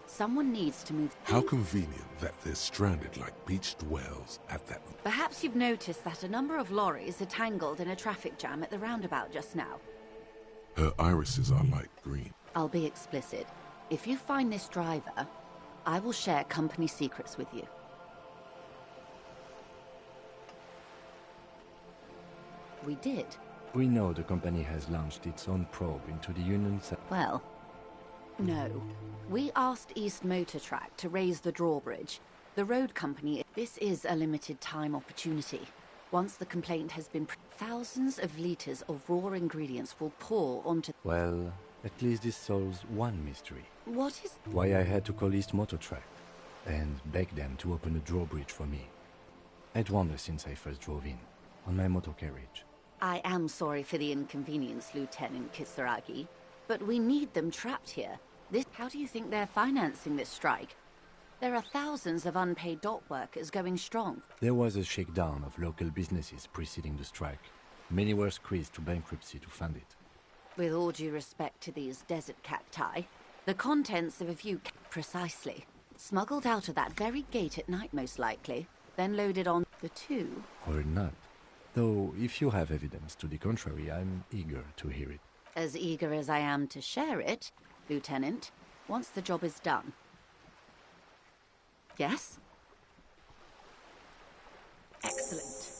Someone needs to move... How convenient that they're stranded like beached whales at that... Perhaps you've noticed that a number of lorries are tangled in a traffic jam at the roundabout just now. Her irises are light green. I'll be explicit. If you find this driver, I will share company secrets with you. We did. We know the company has launched its own probe into the Union's... Well, no. We asked East Motor Track to raise the drawbridge. The road company... This is a limited time opportunity. Once the complaint has been... Thousands of liters of raw ingredients will pour onto... Well, at least this solves one mystery. What is... Why I had to call East Motor Track and beg them to open a drawbridge for me. I'd wondered since I first drove in, on my motor carriage. I am sorry for the inconvenience, Lieutenant Kisaragi, but we need them trapped here. How do you think they're financing this strike? There are thousands of unpaid dock workers going strong. There was a shakedown of local businesses preceding the strike. Many were squeezed to bankruptcy to fund it. With all due respect to these desert cacti, the contents of a few... Precisely. Smuggled out of that very gate at night, most likely, then loaded on the two... Or not. Though, if you have evidence to the contrary, I'm eager to hear it. As eager as I am to share it, Lieutenant, once the job is done. Yes? Excellent.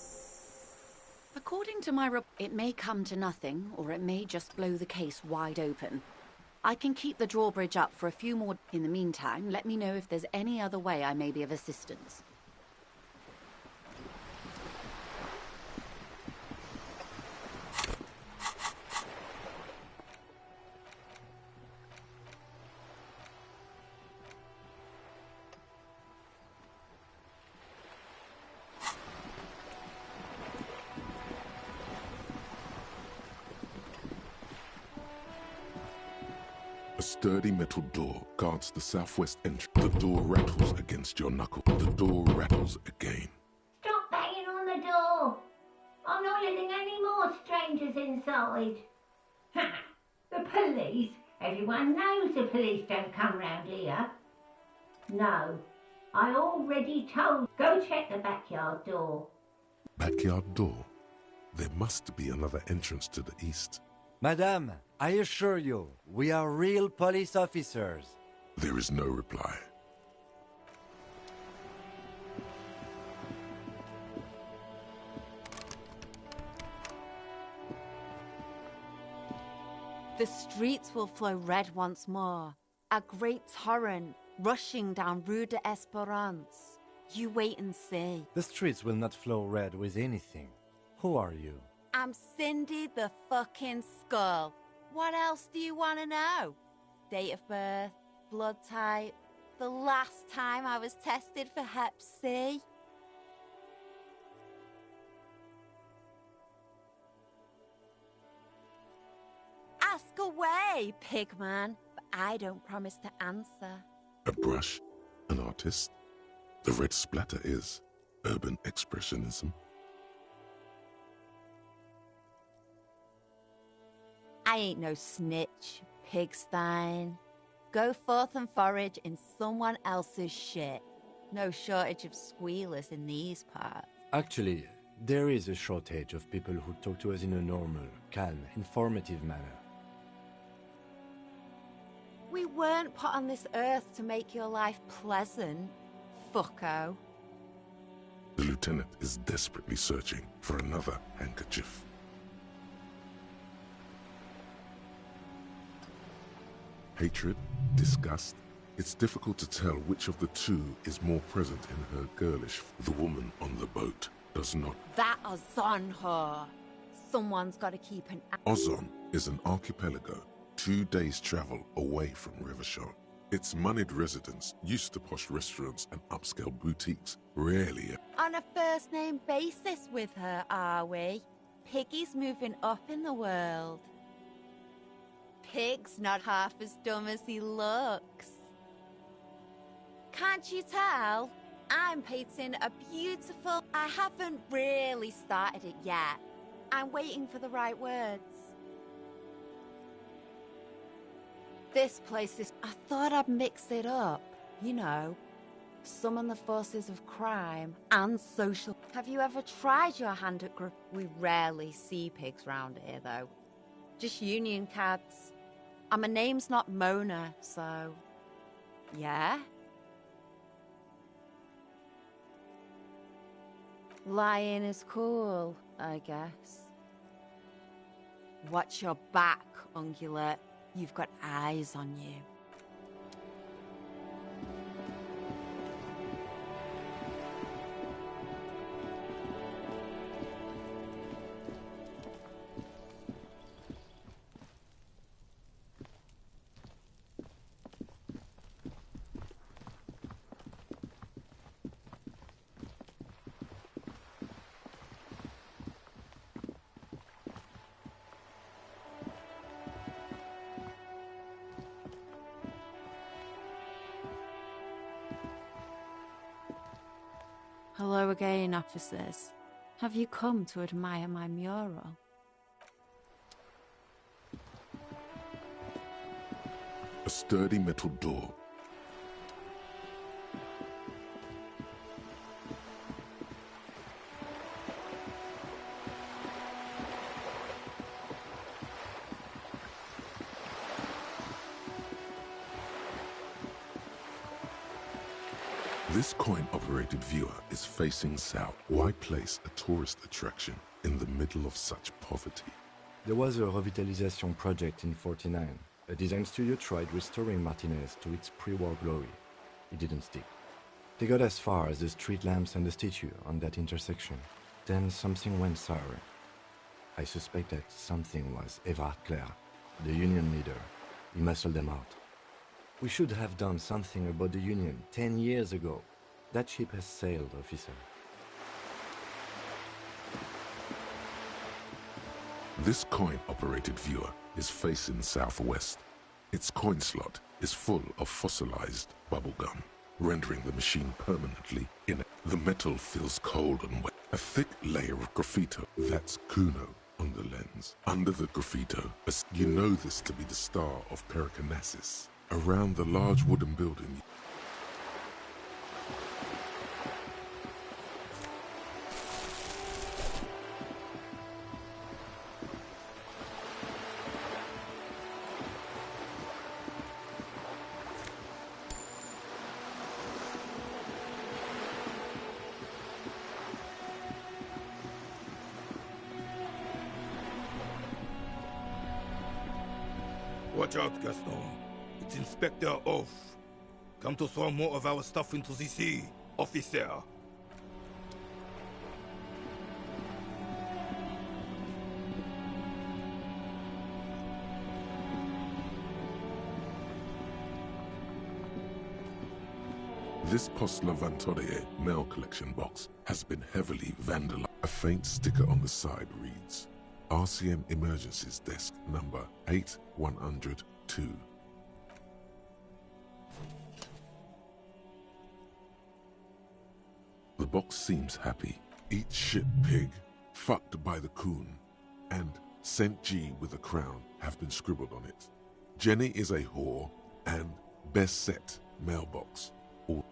According to my it may come to nothing, or it may just blow the case wide open. I can keep the drawbridge up for a few more... In the meantime, let me know if there's any other way I may be of assistance. A sturdy metal door guards the southwest entrance. The door rattles against your knuckle. The door rattles again. Stop banging on the door! I'm not letting any more strangers inside. Ha! The police? Everyone knows the police don't come round here. No, I already told. Go check the backyard door. Backyard door? There must be another entrance to the east. Madame, I assure you, we are real police officers. There is no reply. The streets will flow red once more. A great torrent rushing down Rue de Esperance. You wait and see. The streets will not flow red with anything. Who are you? I'm Cindy the fucking Skull. What else do you want to know? Date of birth, blood type, the last time I was tested for Hep C. Ask away, pigman, but I don't promise to answer. A brush? An artist? The red splatter is urban expressionism. I ain't no snitch, pigstein. Go forth and forage in someone else's shit. No shortage of squealers in these parts. Actually, there is a shortage of people who talk to us in a normal, calm, informative manner. We weren't put on this earth to make your life pleasant, fucko. The lieutenant is desperately searching for another handkerchief. Hatred, disgust. It's difficult to tell which of the two is more present in her girlish. The woman on the boat does not. That Ozon whore. Someone's got to keep an eye. Ozon is an archipelago 2 days' travel away from Rivershore. Its moneyed residents, used to posh restaurants and upscale boutiques, rarely. On a first-name basis with her, are we? Piggy's moving up in the world. Pig's not half as dumb as he looks. Can't you tell? I'm painting a beautiful... I haven't really started it yet. I'm waiting for the right words. This place is... I thought I'd mix it up. You know, summon the forces of crime and social... Have you ever tried your hand at grip? We rarely see pigs round here, though. Just union cads. And my name's not Mona, so... Yeah? Lying is cool, I guess. Watch your back, ungulate. You've got eyes on you. Hello again, officers. Have you come to admire my mural? A sturdy metal door. This coin-operated viewer is facing south. Why place a tourist attraction in the middle of such poverty? There was a revitalization project in '49. A design studio tried restoring Martinez to its pre-war glory. It didn't stick. They got as far as the street lamps and the statue on that intersection. Then something went sour. I suspect that something was Everard Clare, the union leader. He muscled them out. We should have done something about the union 10 years ago. That ship has sailed, officer. This coin-operated viewer is facing southwest. Its coin slot is full of fossilized bubblegum, rendering the machine permanently inert. The metal feels cold and wet. A thick layer of graffito. That's Kuno on the lens. Under the graffito, you know this to be the star of Pericarnassus. Around the large wooden building. Watch out, Gaston. It's Inspector Off. Come to throw more of our stuff into the sea, officer. This Post Lavantore mail collection box has been heavily vandalized. A faint sticker on the side reads, RCM Emergencies Desk number 8102. The box seems happy. Eat shit pig, fucked by the coon, and St. G with a crown have been scribbled on it. Jenny is a whore, and best set mailbox.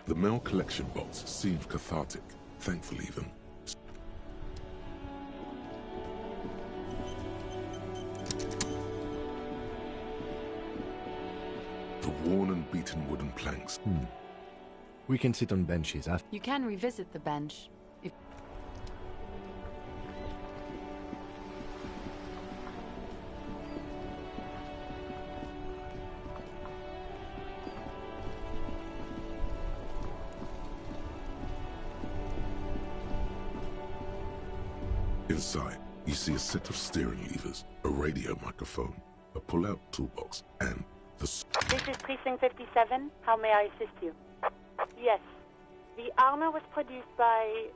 The mail collection box seems cathartic, thankful even. The worn and beaten wooden planks. We can sit on benches after. You can revisit the bench. If Inside, you see a set of steering levers, a radio microphone, a pull-out toolbox, and the... This is Precinct 57. How may I assist you? Yes. The armor was produced by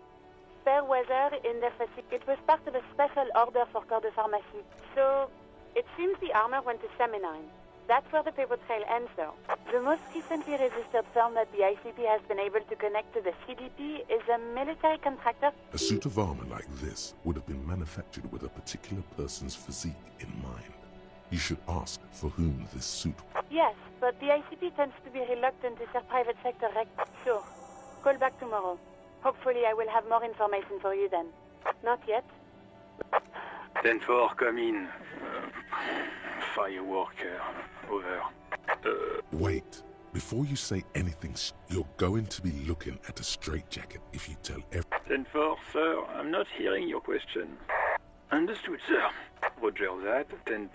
Fairweather in the facility. It was part of a special order for Corps de Pharmacie. So, it seems the armor went to Seminine. That's where the paper trail ends, though. The most recently registered firm that the ICP has been able to connect to the CDP is a military contractor. A suit of armor like this would have been manufactured with a particular person's physique in mind. You should ask for whom this suit... Yes, but the ICP tends to be reluctant to sell private sector Sure. Call back tomorrow. Hopefully I will have more information for you then. Not yet. 10-4, come in. Fireworker. Over. Wait. Before you say anything, you're going to be looking at a straitjacket if you tell everyone. 10-4, sir. I'm not hearing your question. Understood, sir. Roger that. 10...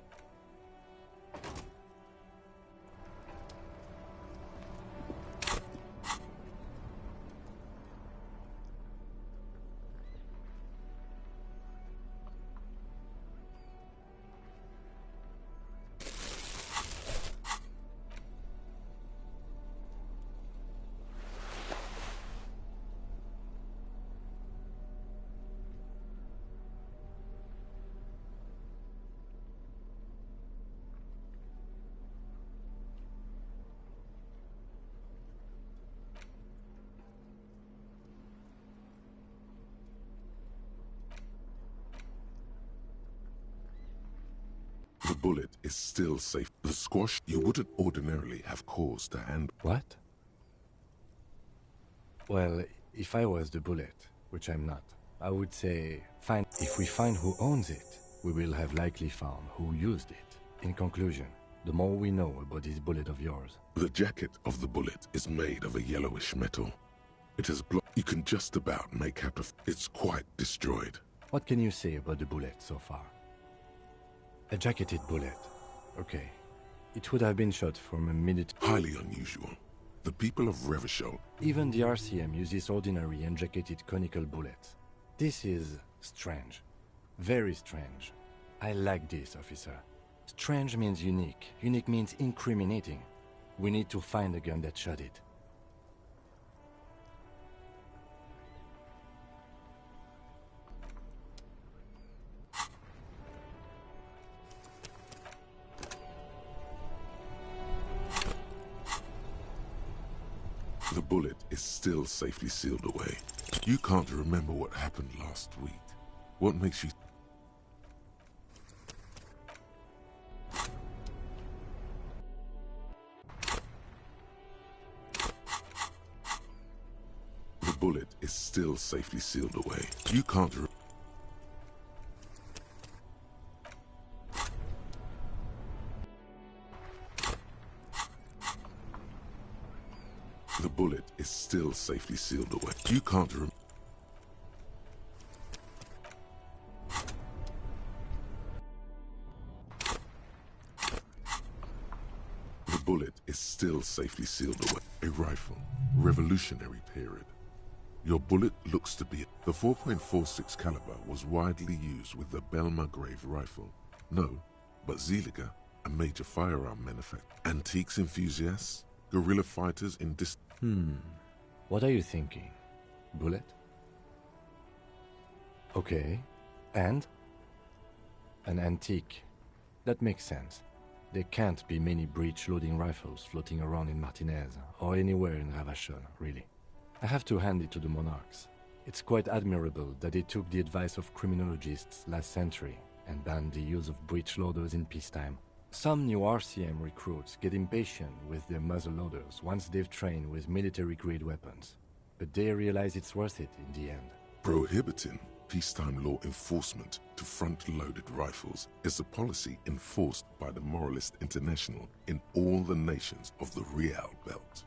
The bullet is still safe. The squash you wouldn't ordinarily have cause to hand. What? Well, if I was the bullet, which I'm not, I would say, if we find who owns it, we will have likely found who used it. In conclusion, the more we know about this bullet of yours... The jacket of the bullet is made of a yellowish metal. It is you can just about make out of... It's quite destroyed. What can you say about the bullet so far? A jacketed bullet. Okay. It would have been shot from a minute... Highly unusual. The people of Revachol... Even the RCM uses ordinary and jacketed conical bullets. This is strange. Very strange. I like this, officer. Strange means unique. Unique means incriminating. We need to find the gun that shot it. The bullet is still safely sealed away. You can't remember what happened last week. What makes you... The bullet is still safely sealed away. You can't The bullet is still safely sealed away. You can't The bullet is still safely sealed away. A rifle. Revolutionary period. Your bullet looks to be... The 4.46 caliber was widely used with the Belmargrave rifle. No, but Zeliger, a major firearm manufacturer. Antiques enthusiasts? Guerrilla fighters in dis... What are you thinking? Bullet? Okay. And? An antique. That makes sense. There can't be many breech-loading rifles floating around in Martinez, or anywhere in Ravachol, really. I have to hand it to the monarchs. It's quite admirable that they took the advice of criminologists last century and banned the use of breech-loaders in peacetime. Some new RCM recruits get impatient with their muzzle-loaders once they've trained with military-grade weapons, but they realize it's worth it in the end. Prohibiting peacetime law enforcement to front-loaded rifles is a policy enforced by the Moralist International in all the nations of the Real Belt.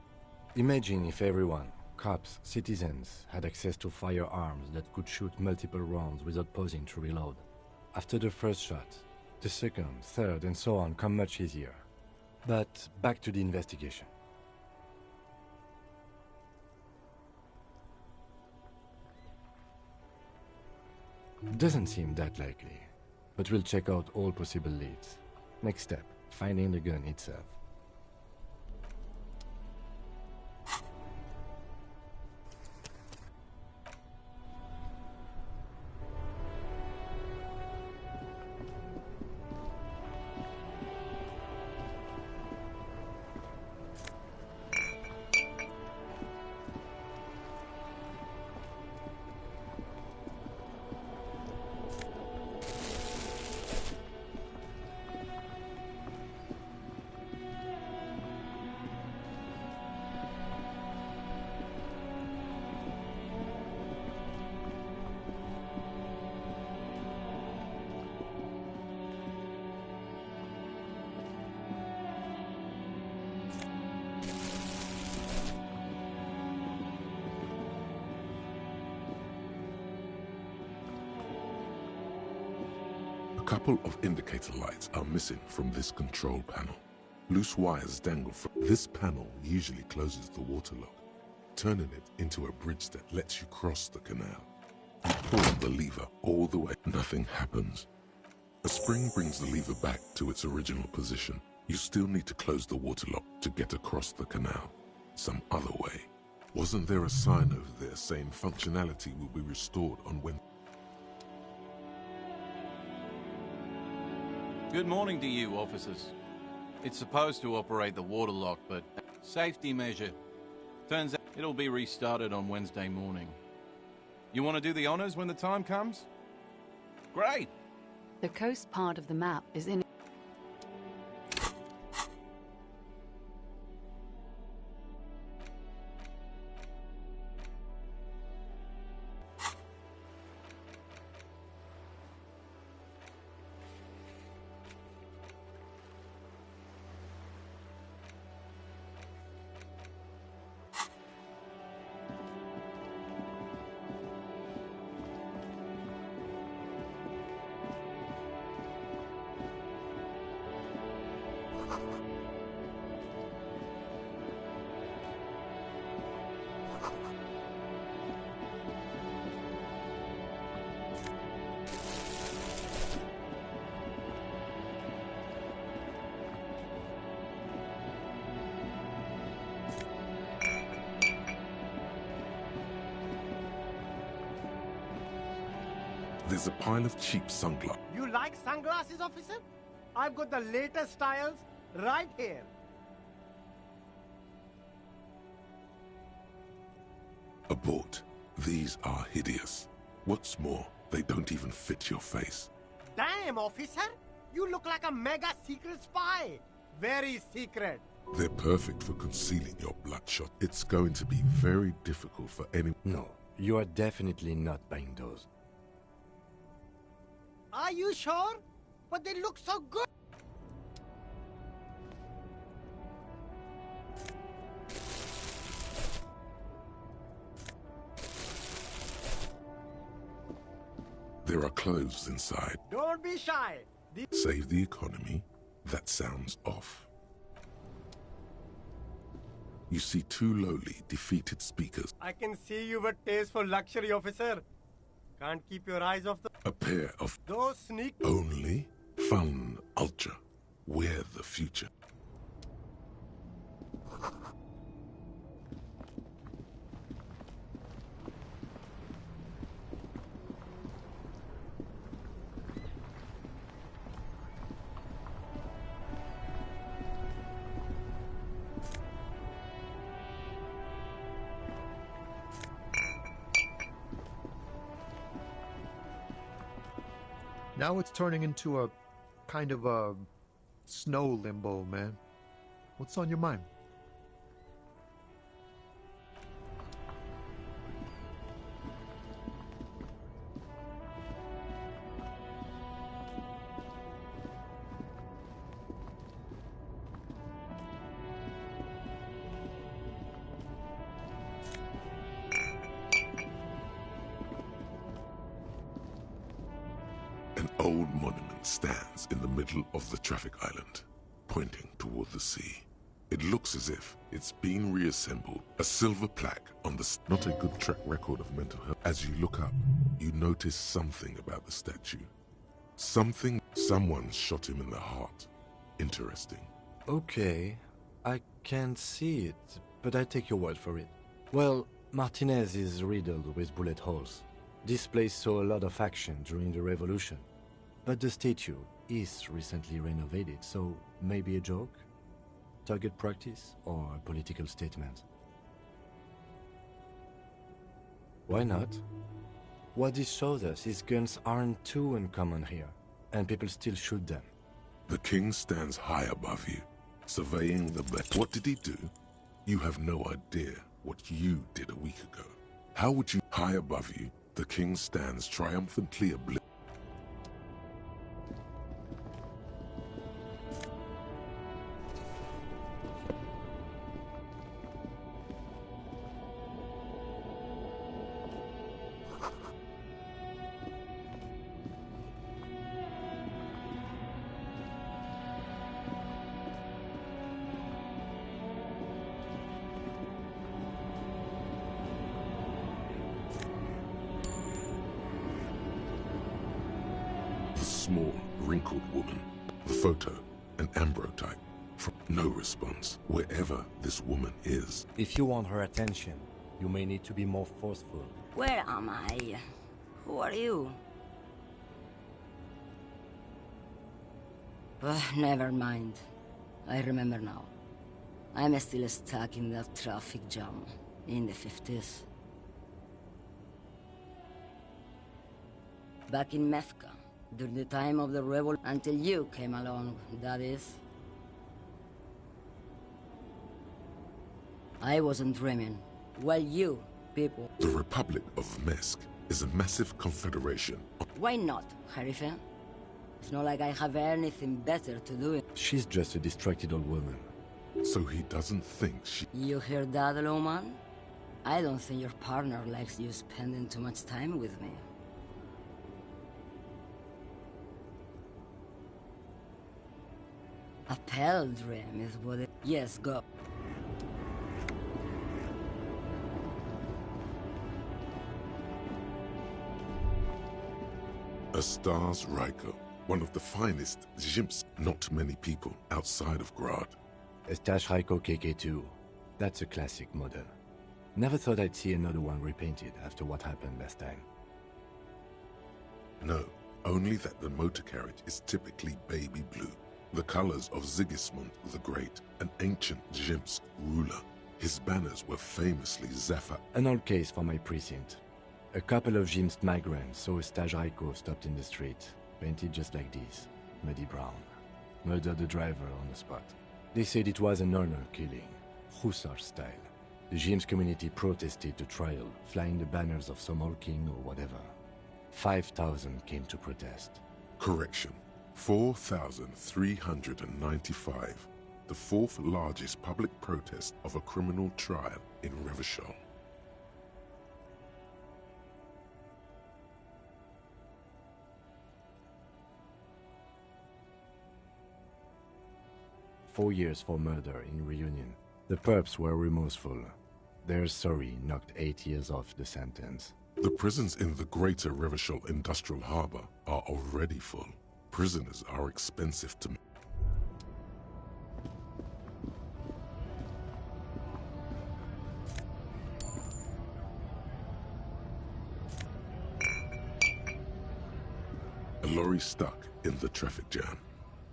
Imagine if everyone, cops, citizens, had access to firearms that could shoot multiple rounds without pausing to reload. After the first shot, the second, third, and so on come much easier. But back to the investigation. Doesn't seem that likely, but we'll check out all possible leads. Next step, finding the gun itself. A couple of indicator lights are missing from this control panel. Loose wires dangle from this panel usually closes the waterlock, turning it into a bridge that lets you cross the canal. You pull the lever all the way, nothing happens. A spring brings the lever back to its original position. You still need to close the waterlock to get across the canal. Some other way. Wasn't there a sign over there saying functionality will be restored on Wednesday? Good morning to you, officers. It's supposed to operate the water lock, but safety measure. Turns out it'll be restarted on Wednesday morning. You want to do the honors when the time comes? Great! The coast part of the map is in... There's a pile of cheap sunglasses. You like sunglasses, officer? I've got the latest styles right here. Abort. These are hideous. What's more, they don't even fit your face. Damn, officer! You look like a mega secret spy. Very secret. They're perfect for concealing your bloodshot. It's going to be very difficult for any... No, you are definitely not buying those. Are you sure? But they look so good. There are clothes inside. Don't be shy. Save the economy? That sounds off. You see two lowly, defeated speakers. I can see you with taste for luxury, officer. Can't keep your eyes off the... A pair of... Those sneak... Only Fun Ultra. We're the future. Now it's turning into a kind of a snow limbo, man. What's on your mind? An old monument stands in the middle of the traffic island, pointing toward the sea. It looks as if it's been reassembled. A silver plaque on the... Not a good track record of mental health. As you look up, you notice something about the statue. Someone shot him in the heart. Interesting. Okay, I can't see it, but I take your word for it. Well, Martinez is riddled with bullet holes. This place saw a lot of action during the revolution. But the statue is recently renovated, so maybe a joke? Target practice or a political statement? Why not? What this shows us is guns aren't too uncommon here, and people still shoot them. The king stands high above you, surveying the What did he do? You have no idea what you did a week ago. How would you... High above you, the king stands triumphantly oblivious. Small, wrinkled woman. The photo, an ambrotype. No response, wherever this woman is. If you want her attention, you may need to be more forceful. Where am I? Who are you? Never mind. I remember now. I'm still stuck in that traffic jam in the 50s. Back in Mefka. During the time of the rebel, until you came along, that is. I wasn't dreaming. Well, you, people. The Republic of Mesk is a massive confederation. Why not, Harife? It's not like I have anything better to do. She's just a distracted old woman. So he doesn't think she... You hear that, Loman? I don't think your partner likes you spending too much time with me. A pale dream is what it... Yes, go. Astars Raiko, one of the finest Zhimps. Not many people outside of Grad. Estash Raiko KK2. That's a classic model. Never thought I'd see another one repainted after what happened last time. No, only that the motor carriage is typically baby blue. The colors of Sigismund the Great, an ancient Zhimsk ruler. His banners were famously Zephyr. An old case for my precinct. A couple of Zhimsk migrants saw a Stajraiko stopped in the street, painted just like this, muddy brown. Murdered the driver on the spot. They said it was an honor killing, Hussar style. The Zhimsk community protested to trial, flying the banners of some old king or whatever. 5,000 came to protest. Correction. 4,395, the fourth largest public protest of a criminal trial in Revachol. "4 years for murder in Reunion. The perps were remorseful. Their sorry knocked 8 years off the sentence. The prisons in the greater Revachol Industrial Harbor are already full. Prisoners are expensive to... A lorry stuck in the traffic jam.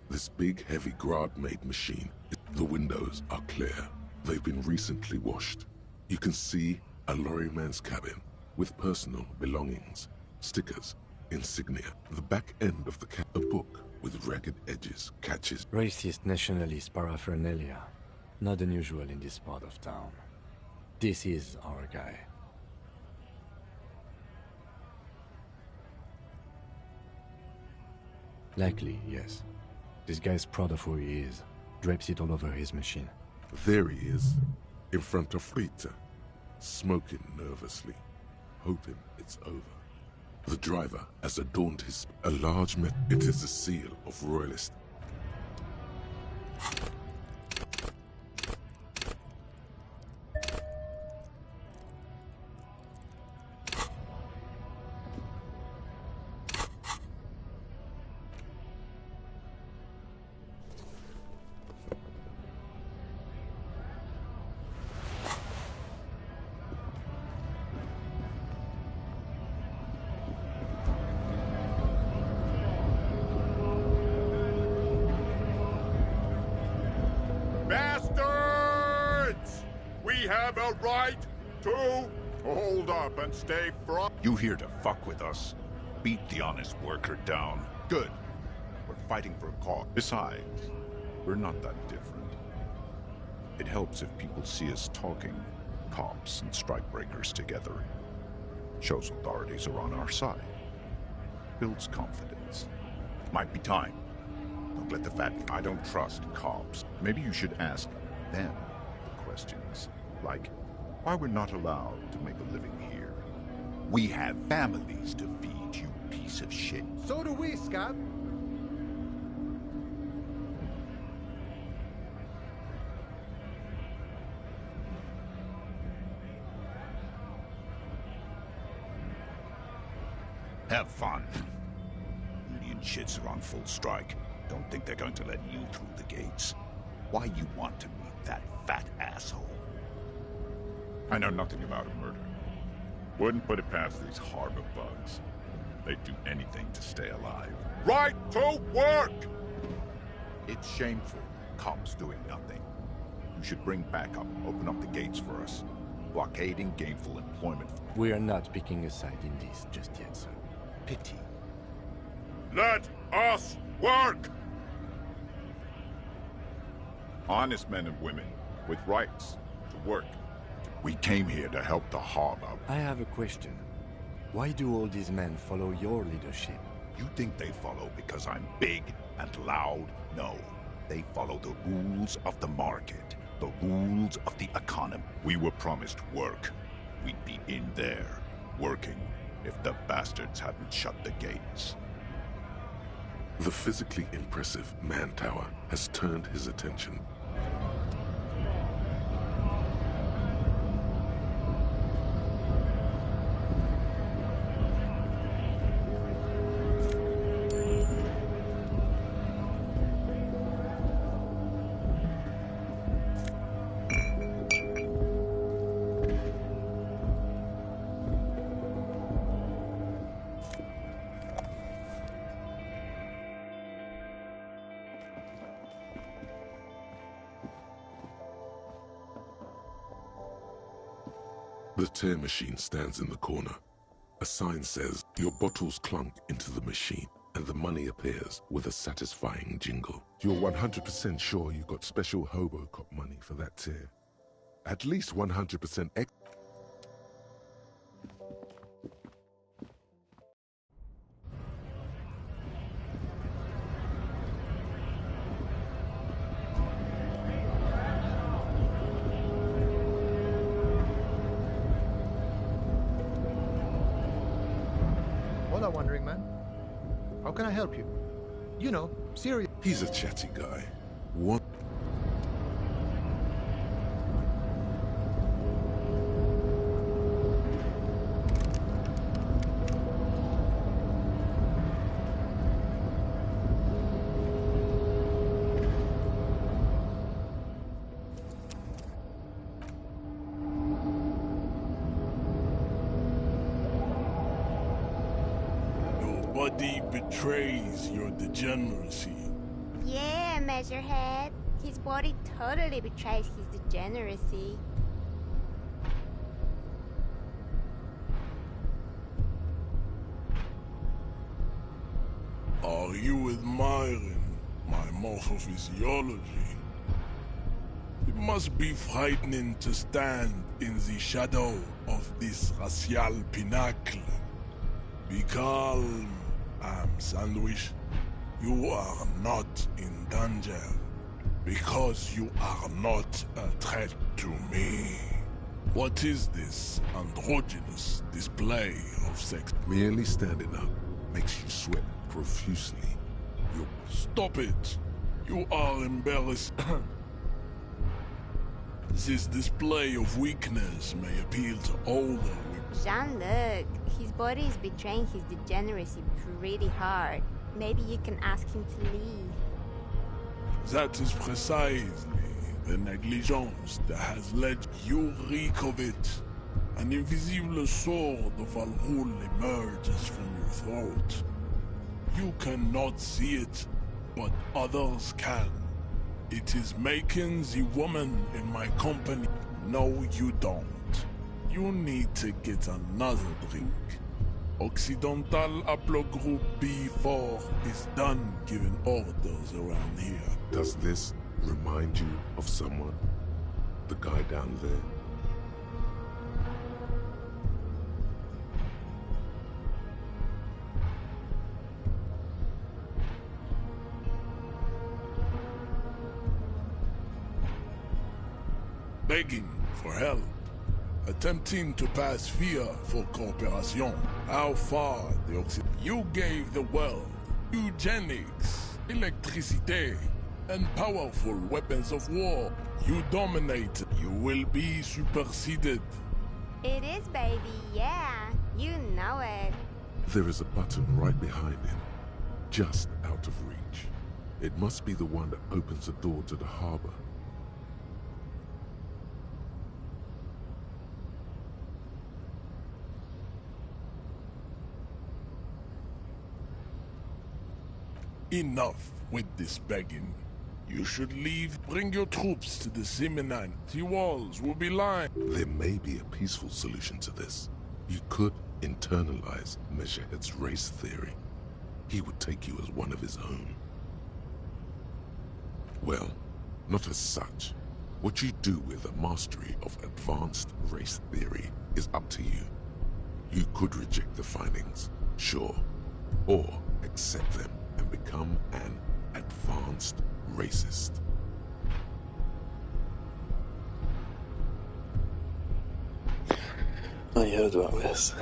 This big, heavy Grad-made machine. The windows are clear. They've been recently washed. You can see a lorryman's cabin with personal belongings, stickers, insignia. The back end of a book with ragged edges catches Racist nationalist paraphernalia. Not unusual in this part of town. This is our guy. Likely, yes. This guy's proud of who he is. Drapes it all over his machine. There he is, in front of Rita, smoking nervously, hoping it's over. The driver has adorned a large it is a seal of royalist. Bastards! We have a right to hold up and stay front. You here to fuck with us? Beat the honest worker down. Good. We're fighting for a cause. Besides, we're not that different. It helps if people see us talking, cops and strikebreakers together. Shows authorities are on our side. Builds confidence. Might be time. Don't let the fat... I don't trust cops. Maybe you should ask them the questions. Like, why we're not allowed to make a living here. We have families to feed, you piece of shit. So do we, Scott. Have fun. Union shits are on full strike. Don't think they're going to let you through the gates. Why you want to meet that fat asshole? I know nothing about a murder. Wouldn't put it past these harbor bugs. They'd do anything to stay alive. Right to work! It's shameful. Cops doing nothing. You should bring backup. Open up the gates for us. Blockading gainful employment. We are not picking a side in this just yet, sir. Pity. Let us work! Honest men and women with rights to work. We came here to help the harbor. I have a question. Why do all these men follow your leadership? You think they follow because I'm big and loud? No. They follow the rules of the market, the rules of the economy. We were promised work. We'd be in there, working, if the bastards hadn't shut the gates. The physically impressive man tower has turned his attention. The tear machine stands in the corner. A sign says, your bottles clunk into the machine, and the money appears with a satisfying jingle. You're 100% sure you got special Hobocop money for that tear. At least 100% Hola, Wandering Man. How can I help you? You know, serious. He's a chatty guy. What? Nobody betrays your degeneracy. Yeah, Measurehead. His body totally betrays his degeneracy. Are you admiring my morphophysiology? It must be frightening to stand in the shadow of this racial pinnacle. Be calm, Sandwich. You are not in danger, because you are not a threat to me. What is this androgynous display of sex? Merely standing up makes you sweat profusely. You Stop it! You are embarrassed. This display of weakness may appeal to older women. Jean-Luc, his body is betraying his degeneracy pretty hard. Maybe you can ask him to leave. That is precisely the negligence that has led you reek of it. An invisible sword of Al-Ghul emerges from your throat. You cannot see it, but others can. It is making the woman in my company. No, you don't. You need to get another drink. Occidental Haplogroup B4 is done giving orders around here. Does this remind you of someone? The guy down there? Begging for help. Attempting to pass fear for cooperation. How far the Occident... You gave the world eugenics, electricity, and powerful weapons of war. You dominate. You will be superseded. It is, baby, yeah. You know it. There is a button right behind him, just out of reach. It must be the one that opens the door to the harbor. Enough with this begging. You should leave. Bring your troops to the Simenon. The walls will be lined. There may be a peaceful solution to this. You could internalize Measurehead's race theory. He would take you as one of his own. Well, not as such. What you do with a mastery of advanced race theory is up to you. You could reject the findings, sure, or accept them and become an advanced racist. I heard about this.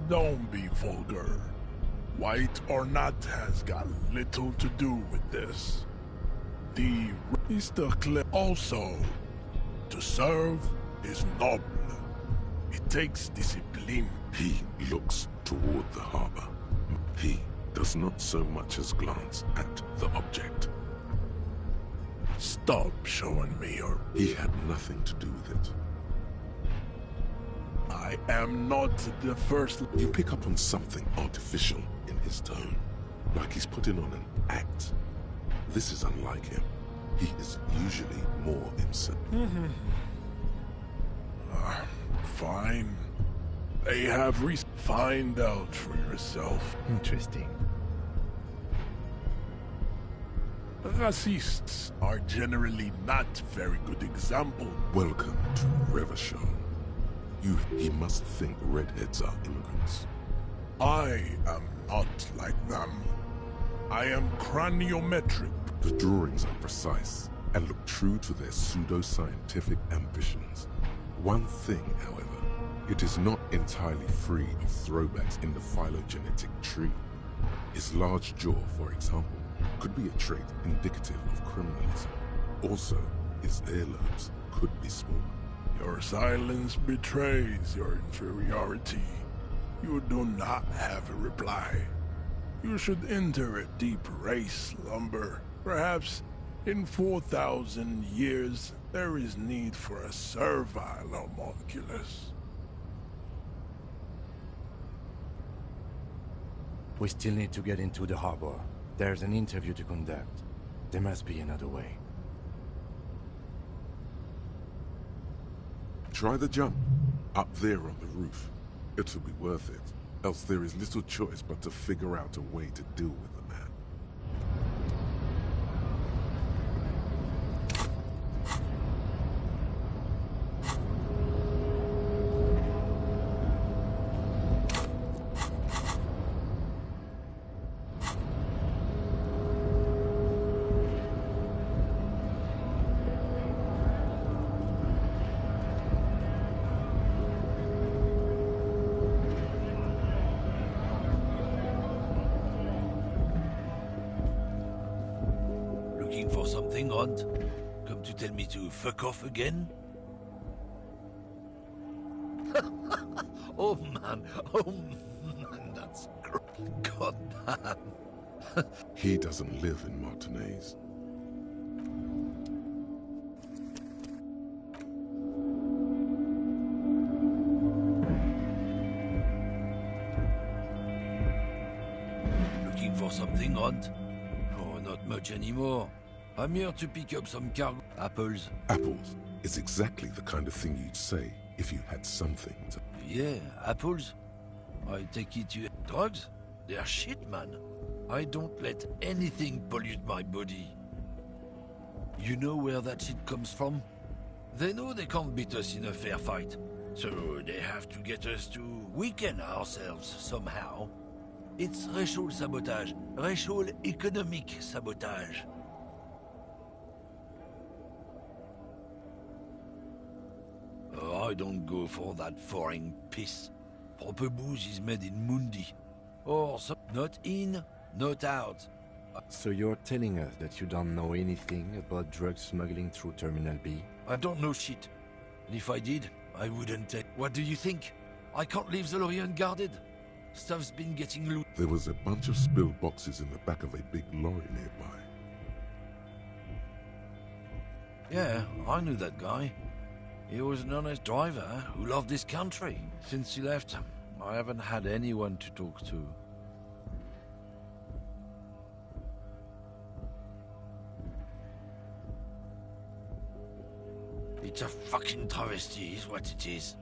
Don't be vulgar. White or not has got little to do with this. The Mr. Clay also, to serve is noble. It takes discipline. He looks toward the harbor. He does not so much as glance at the object. Stop showing me your... He had nothing to do with it. I am not the first... You pick up on something artificial in his tone, like he's putting on an act. This is unlike him. He is usually more himself. Fine. They have find out for yourself. Interesting. Racists are generally not very good example. Welcome to Revachol. He must think redheads are immigrants. I am not like them. I am craniometric. The drawings are precise and look true to their pseudo-scientific ambitions. One thing, however, it is not entirely free of throwbacks in the phylogenetic tree. His large jaw, for example, could be a trait indicative of criminalism. Also, his earlobes could be small. Your silence betrays your inferiority. You do not have a reply. You should enter a deep race slumber. Perhaps In 4,000 years, there is need for a servile homunculus. We still need to get into the harbor. There's an interview to conduct. There must be another way. Try the jump. Up there on the roof. It'll be worth it. Else there is little choice but to figure out a way to deal with the man. Looking for something, Rod? Come to tell me to fuck off again? Oh man, that's God damn. He doesn't live in Martinez. Looking for something, Rod? Oh, not much anymore. I'm here to pick up some cargo. Apples. Apples is exactly the kind of thing you'd say if you had something to... Yeah, apples. I take it you... Drugs? They're shit, man. I don't let anything pollute my body. You know where that shit comes from? They know they can't beat us in a fair fight. So they have to get us to weaken ourselves somehow. It's racial sabotage. Racial economic sabotage. Oh, I don't go for that foreign piss. Proper booze is made in Mundi. Or so, not in, not out. So you're telling us that you don't know anything about drug smuggling through Terminal B? I don't know shit. And if I did, I wouldn't tell. What do you think? I can't leave the lorry unguarded. Stuff's been getting loose. There was a bunch of spilled boxes in the back of a big lorry nearby. Yeah, I knew that guy. He was an honest driver who loved his country. Since he left, I haven't had anyone to talk to. It's a fucking travesty, is what it is.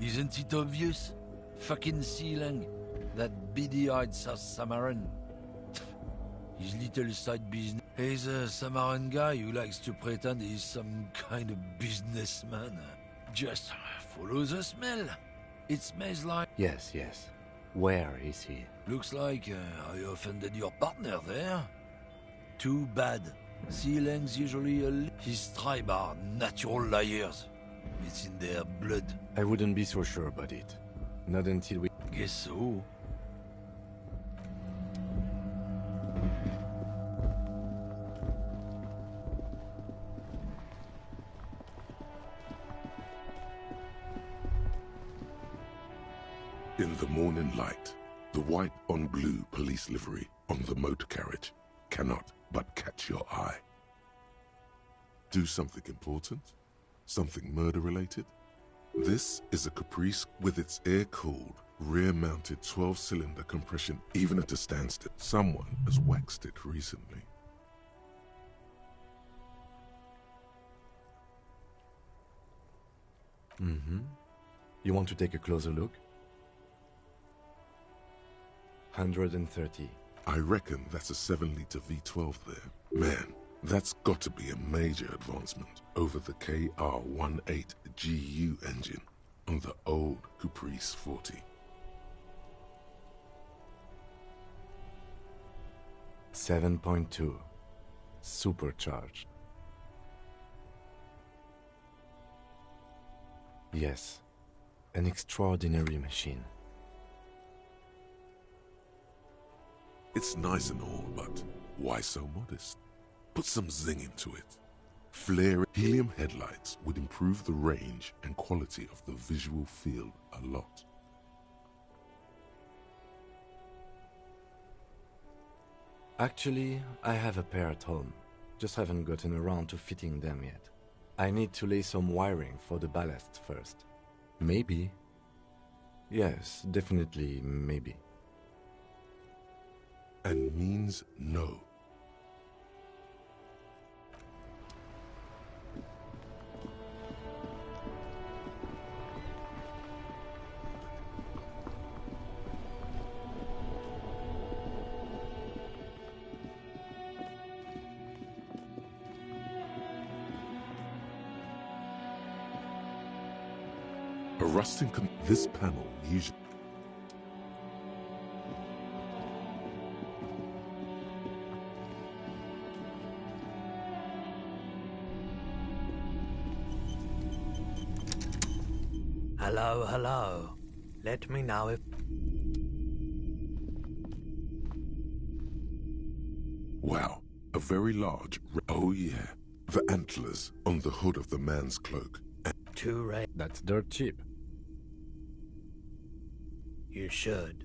Isn't it obvious? Fucking Sealang, that beady-eyed South Samaran. His little side business. He's a Samaran guy who likes to pretend he's some kind of businessman. Just follow the smell. It smells like... Yes, yes. Where is he? Looks like I offended your partner there. Too bad. Sealang's usually his tribe are natural liars. It's in their blood. I wouldn't be so sure about it. Not until we... Guess so. In the morning light, the white on blue police livery on the motor carriage cannot but catch your eye. Do something important? Something murder-related? This is a Caprice with its air-cooled, rear-mounted 12-cylinder compression even at a standstill. Someone has waxed it recently. Mm-hmm. You want to take a closer look? 130. I reckon that's a 7-liter V12 there. Man, that's got to be a major advancement over the KR-18 GU engine on the old Caprice 40. $7.2. Supercharged. Yes, an extraordinary machine. It's nice and all, but why so modest? Put some zing into it. Flare helium headlights would improve the range and quality of the visual field a lot. Actually, I have a pair at home. Just haven't gotten around to fitting them yet. I need to lay some wiring for the ballast first. Maybe. Yes, definitely maybe. And means no. A rusting this panel usually... Hello, hello. Let me know if... Wow, a very large... Oh yeah, the antlers on the hood of the man's cloak. Too rare. That's dirt cheap. You should.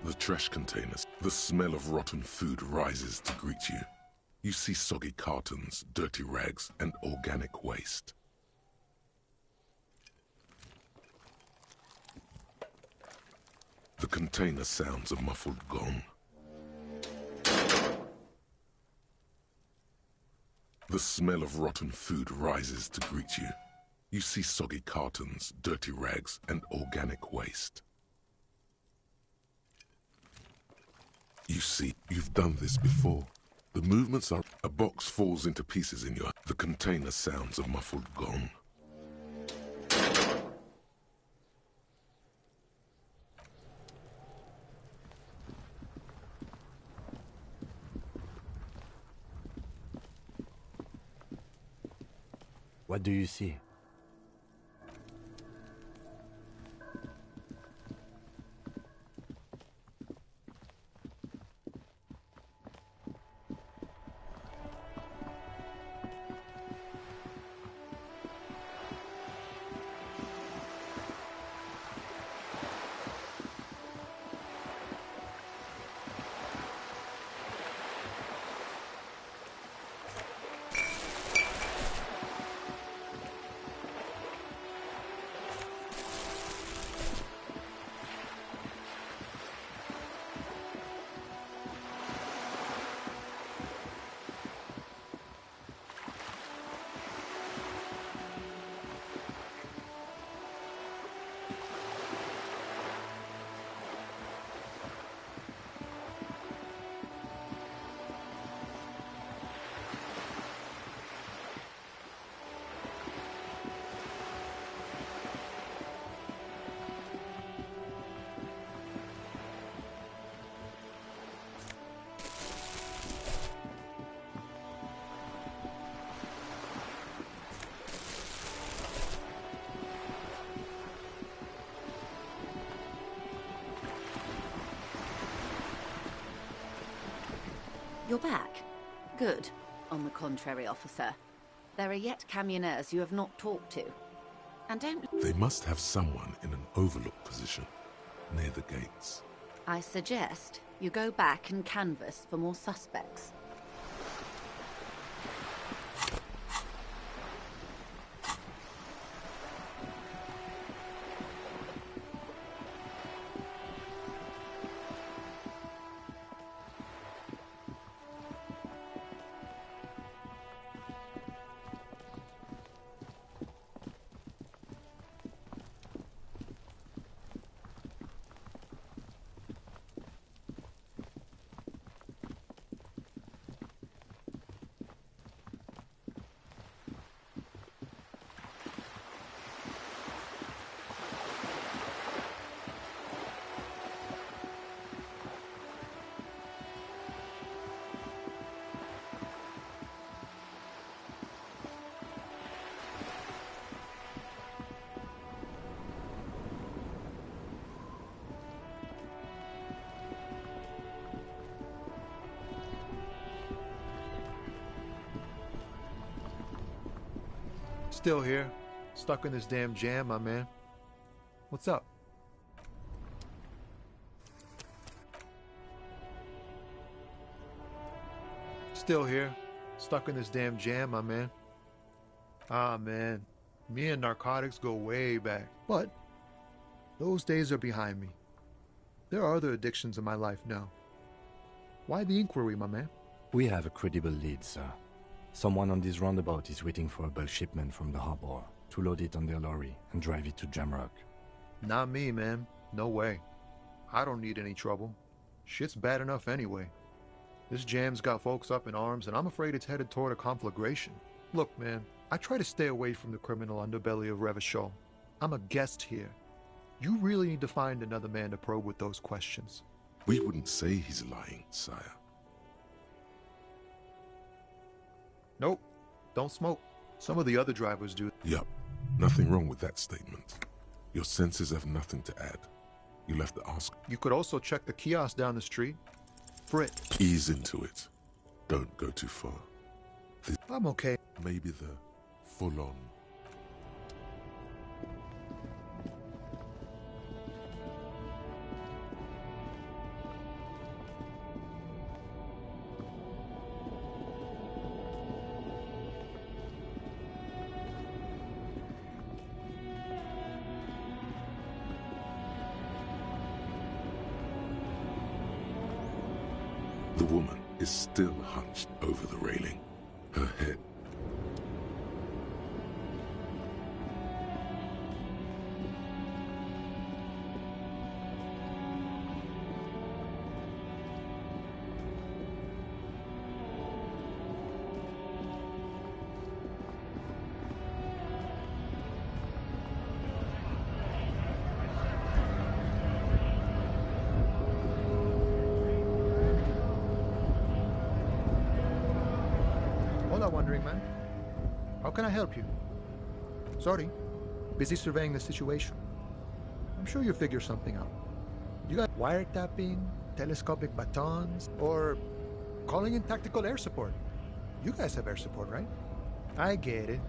The trash containers. The smell of rotten food rises to greet you. You see soggy cartons, dirty rags, and organic waste. The container sounds a muffled gong. The smell of rotten food rises to greet you. You see soggy cartons, dirty rags, and organic waste. You see, you've done this before. The movements are... A box falls into pieces in your... The container sounds a muffled gong. What do you see? You're back. Good. On the contrary, officer. There are yet camioneers you have not talked to. And don't... They must have someone in an overlook position, near the gates. I suggest you go back and canvass for more suspects. Still here, stuck in this damn jam, my man. What's up? Still here, stuck in this damn jam, my man. Ah, man. Me and narcotics go way back. But those days are behind me. There are other addictions in my life now. Why the inquiry, my man? We have a credible lead, sir. Someone on this roundabout is waiting for a bulk shipment from the harbor to load it on their lorry and drive it to Jamrock. Not me, man. No way. I don't need any trouble. Shit's bad enough anyway. This jam's got folks up in arms, and I'm afraid it's headed toward a conflagration. Look, man, I try to stay away from the criminal underbelly of Revachol. I'm a guest here. You really need to find another man to probe with those questions. We wouldn't say he's lying, sire. Nope. Don't smoke. Some of the other drivers do. Yup. Nothing wrong with that statement. Your senses have nothing to add. You left the ask. You could also check the kiosk down the street. Frit. Ease into it. Don't go too far. I'm okay. Maybe the full-on. The woman is still hunched over the railing. Her head. Wondering, man. How can I help you? Sorry. Busy surveying the situation. I'm sure you'll figure something out. You got wiretapping, telescopic batons, or calling in tactical air support. You guys have air support, right? I get it.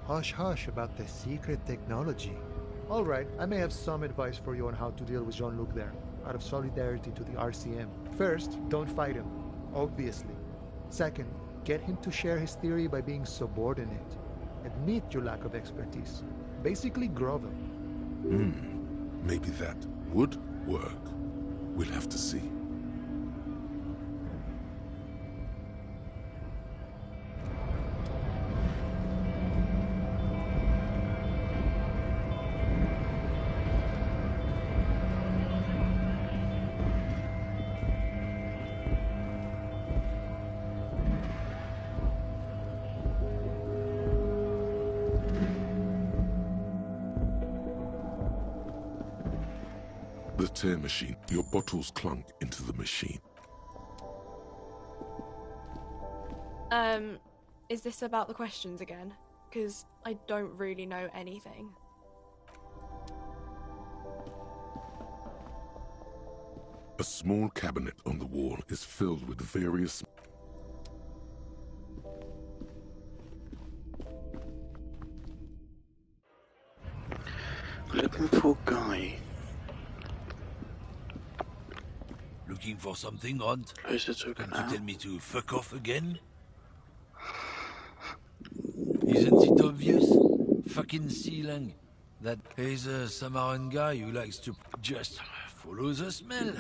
Hush hush about the secret technology. All right, I may have some advice for you on how to deal with Jean-Luc there, out of solidarity to the RCM. First, don't fight him, obviously. Second, get him to share his theory by being subordinate. Admit your lack of expertise. Basically grovel. Maybe that would work. We'll have to see. The tear machine. Your bottles clunk into the machine. Is this about the questions again? Because I don't really know anything. A small cabinet on the wall is filled with various... Looking for Guy. Looking for something, Hunt? Is it okay Can now? you tell me to fuck off again? Isn't it obvious? Fucking Sealang. That is a Samaran guy who likes to just follow the smell.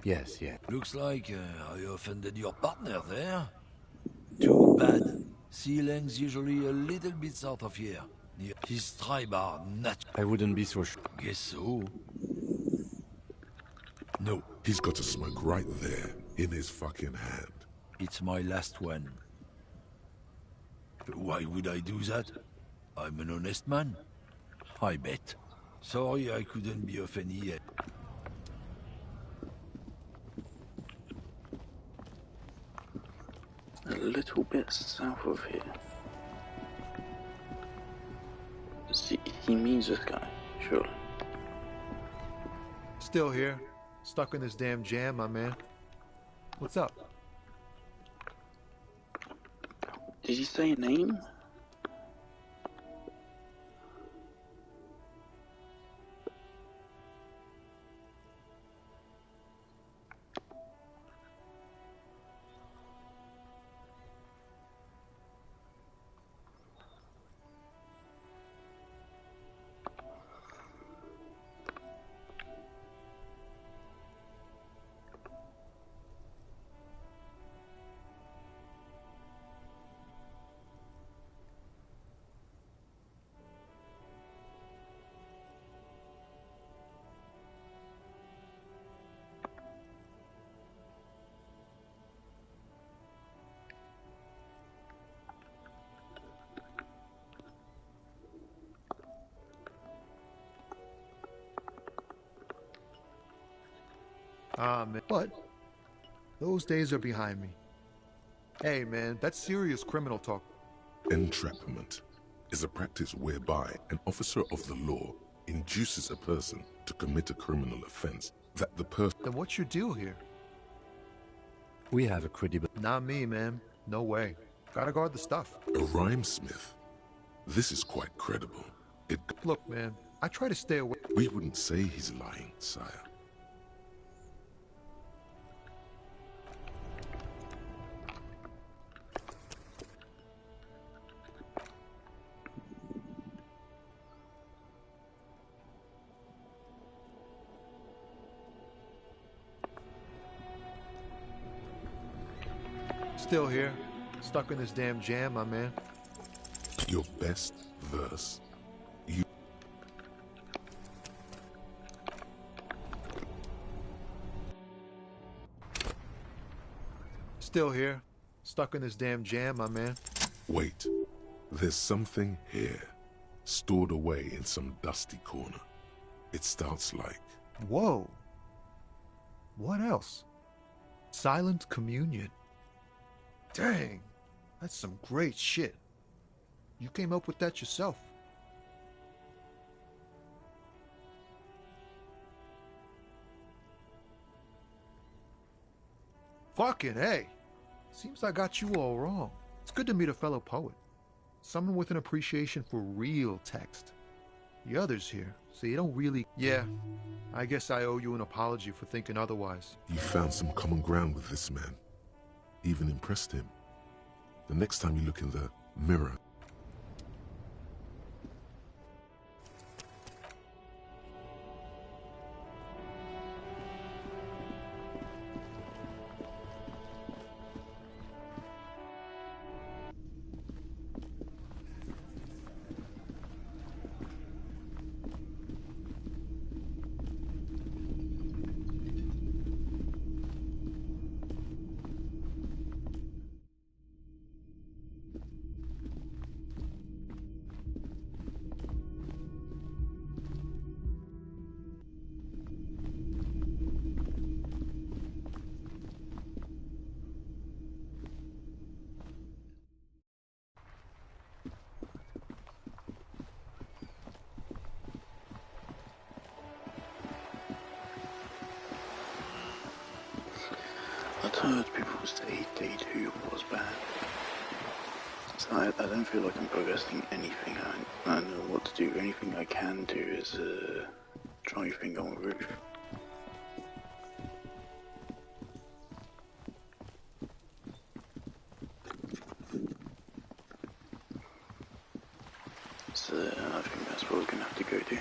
Yes. Looks like I offended your partner there. Too bad. Sealang's usually a little bit south of here. His tribe are not... I wouldn't be so sure. Guess so. No. He's got a smoke right there, in his fucking hand. It's my last one. Why would I do that? I'm an honest man. I bet. Sorry I couldn't be of any yet. A little bit south of here. See, he means this guy, surely. Still here. Stuck in this damn jam, my man. What's up? Did he say a name? Ah, man. But those days are behind me. Hey, man, that's serious criminal talk. Entrapment is a practice whereby an officer of the law induces a person to commit a criminal offense that the person... Then what's your deal here? We have a credible... Not me, man. No way. Gotta guard the stuff. A rhymesmith? This is quite credible. Look, man, I try to stay away. We wouldn't say he's lying, sire. Still here, stuck in this damn jam, my man. Your best verse. Still here, stuck in this damn jam, my man. Wait, there's something here, stored away in some dusty corner. It starts like... Whoa. What else? Silent communion. Dang, that's some great shit. You came up with that yourself. Fucking A. Seems I got you all wrong. It's good to meet a fellow poet. Someone with an appreciation for real text. The others here, so you don't really... Yeah, I guess I owe you an apology for thinking otherwise. You found some common ground with this man. Even impressed him. The next time you look in the mirror... I've heard people say Date Who was bad. So I don't feel like I'm progressing anything. I know what to do. Anything I can do is try thing on the roof. So I think that's what we're gonna have to go do.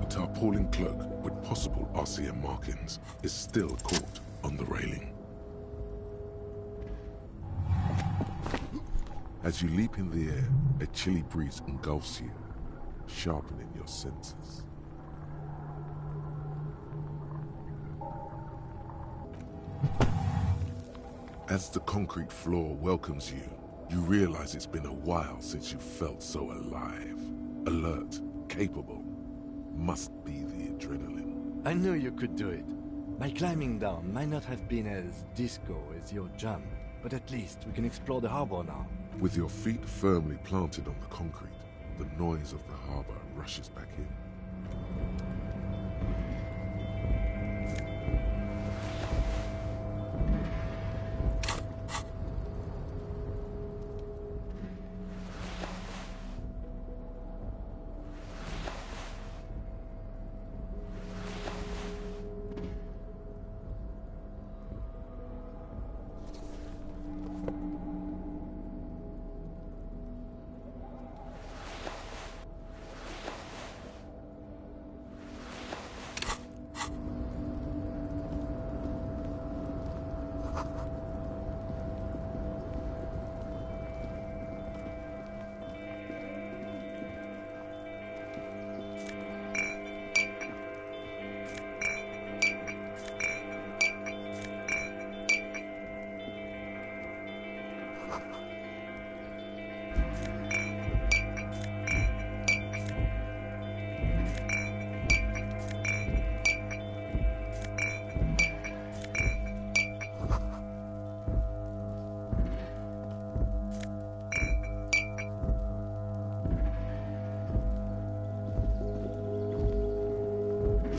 Tarpaulin cloak with possible RCM markings is still caught on the railing. As you leap in the air, a chilly breeze engulfs you. sharpening your senses. As the concrete floor welcomes you, you realize it's been a while since you felt so alive, alert, capable. Must be the adrenaline. I knew you could do it. My climbing down might not have been as disco as your jump, but at least we can explore the harbor now. With your feet firmly planted on the concrete, the noise of the harbor rushes back in.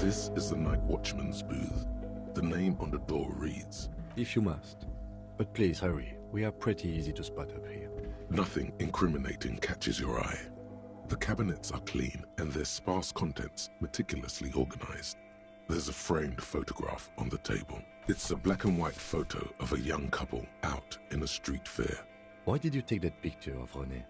This is the night watchman's booth. The name on the door reads, If you must. But please hurry. We are pretty easy to spot up here. Nothing incriminating catches your eye. The cabinets are clean and their sparse contents meticulously organized. There's a framed photograph on the table. It's a black and white photo of a young couple out in a street fair. Why did you take that picture of René?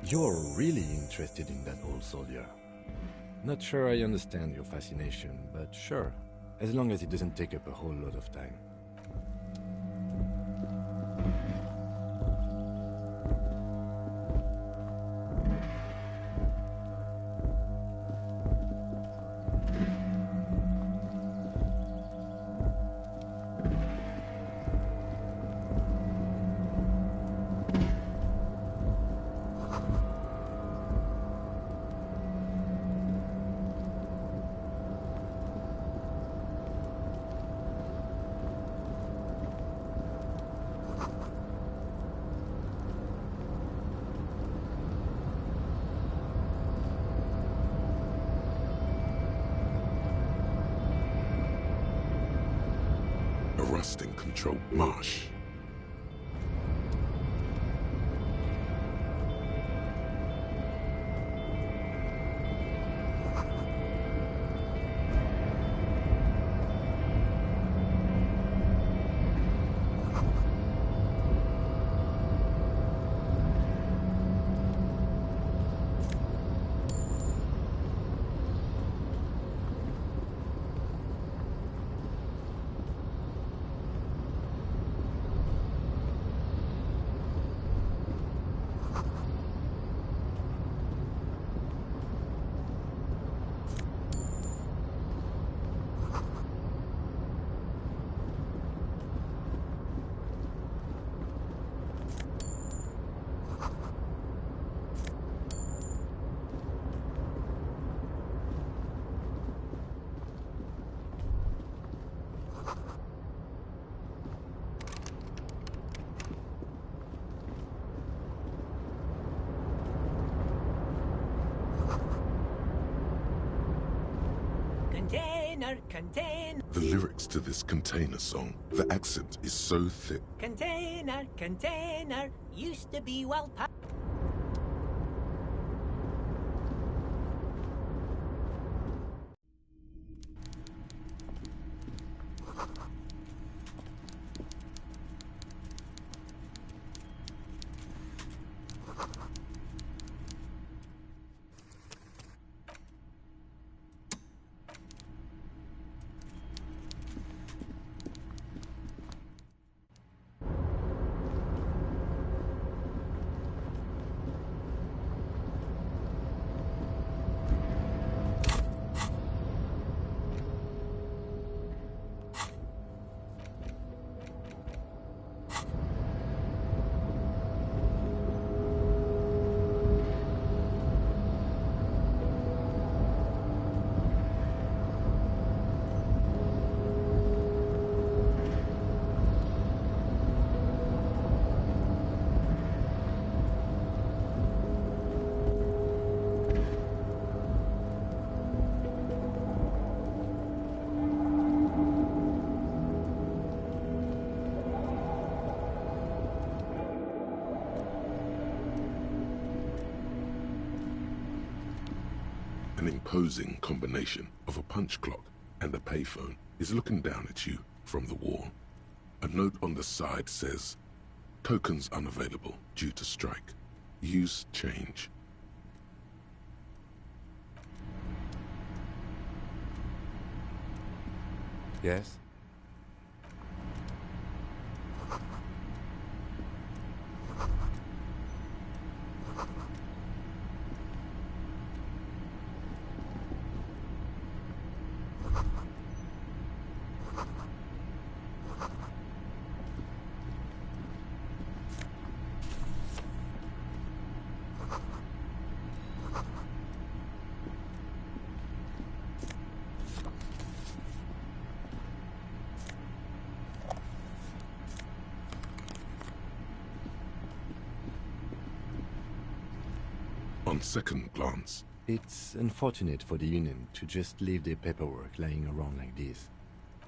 You're really interested in that old soldier. Not sure I understand your fascination, but sure, as long as it doesn't take up a whole lot of time. A rusting-controlled marsh. Container. The lyrics to this Container song, the accent is so thick. Container, used to be well packed. An imposing combination of a punch clock and a payphone is looking down at you from the wall. A note on the side says, "Tokens unavailable due to strike. Use change." Yes? On second glance, It's unfortunate for the Union to just leave their paperwork lying around like this.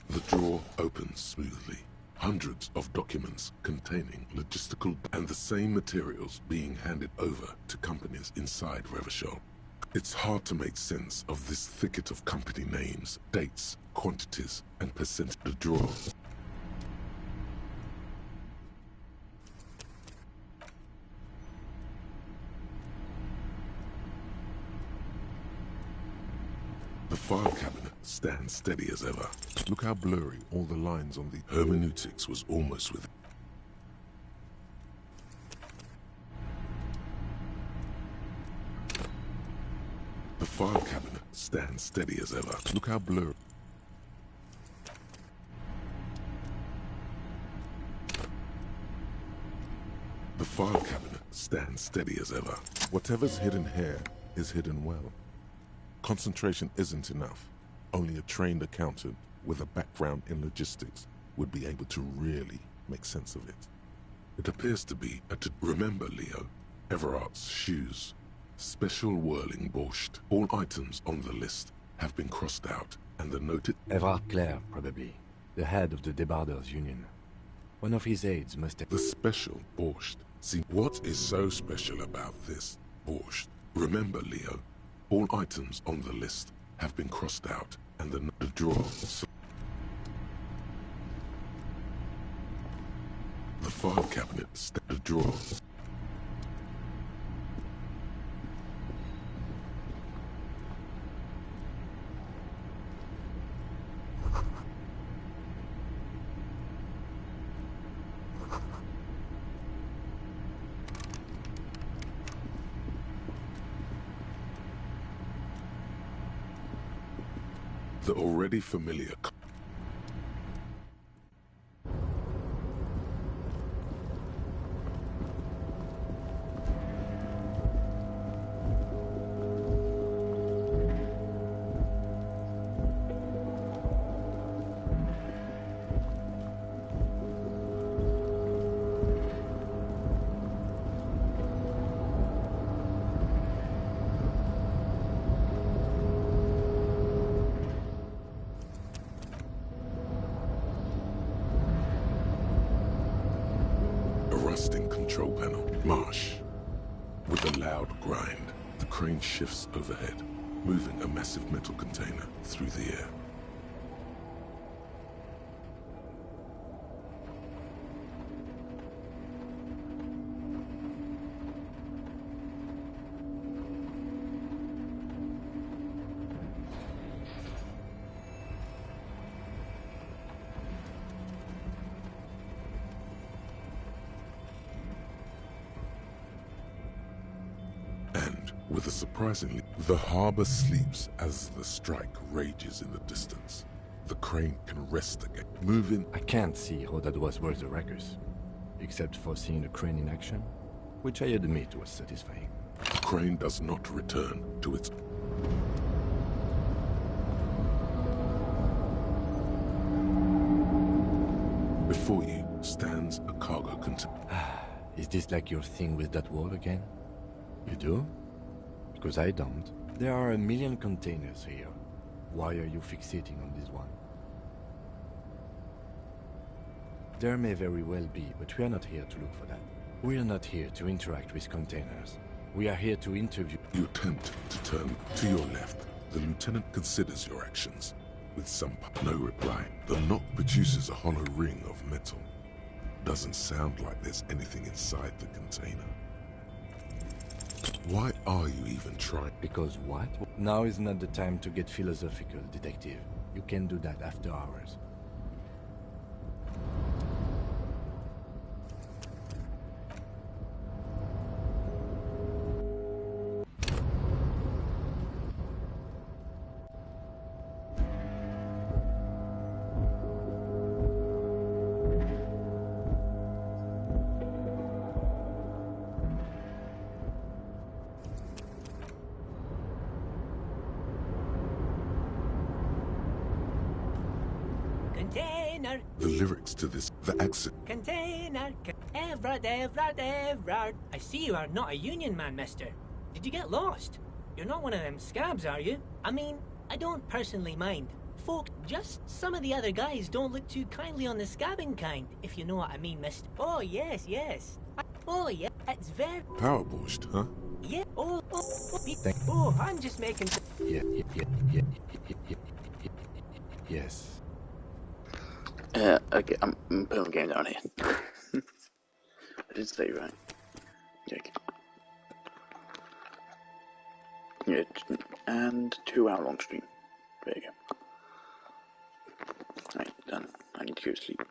the drawer opens smoothly. Hundreds of documents containing logistical and the same materials being handed over to companies inside Revachol. It's hard to make sense of this thicket of company names, dates, quantities, and percent. The drawer. The file cabinet stands steady as ever. Look how blurry all the lines on the hermeneutics was almost with. The file cabinet stands steady as ever. Look how blurry. The file cabinet stands steady as ever. Whatever's hidden here is hidden well. Concentration isn't enough. Only a trained accountant with a background in logistics would be able to really make sense of it. It appears to be remember, Leo, Everart's shoes. Special whirling borscht. All items on the list have been crossed out, and the noted... Everard Clare, probably. The head of the Debarders Union. One of his aides must have... The special borscht. See, what is so special about this borscht? Remember, Leo, all items on the list have been crossed out, and the drawer... The file cabinet, the drawer... The already familiar... rusting control panel. Marsh. With a loud grind, the crane shifts overhead, moving a massive metal container through the air. With a surprisingly, the harbor sleeps as the strike rages in the distance. The crane can rest again, moving. I can't see how that was worth the wreckers, except for seeing the crane in action, which I admit was satisfying. The crane does not return to its... Before you stands a cargo container. Is this like your thing with that wall again? You do? Because I don't. There are 1 million containers here. Why are you fixating on this one? There may very well be, but we are not here to look for that. We are not here to interact with containers. We are here to interview. You attempt to turn to your left. The lieutenant considers your actions. With some no reply. The knock produces a hollow ring of metal. Doesn't sound like there's anything inside the container. Why are you even trying? Because what? Now is not the time to get philosophical, detective. You can do that after hours. Container. The lyrics to this, the accent. Container. Evrard. I see you are not a union man, mister. Did you get lost? You're not one of them scabs, are you? I mean, I don't personally mind. Folk, just some of the other guys don't look too kindly on the scabbing kind, if you know what I mean, mister. Oh, yes. Oh, yeah, it's very... Power-pushed, huh? Yeah, oh, I'm just making... Yeah. Yes. Okay, I'm putting the game down here. I did say right. Yeah, okay. Yeah, and 2 hour long stream. There you go. Right, done. I need to go to sleep.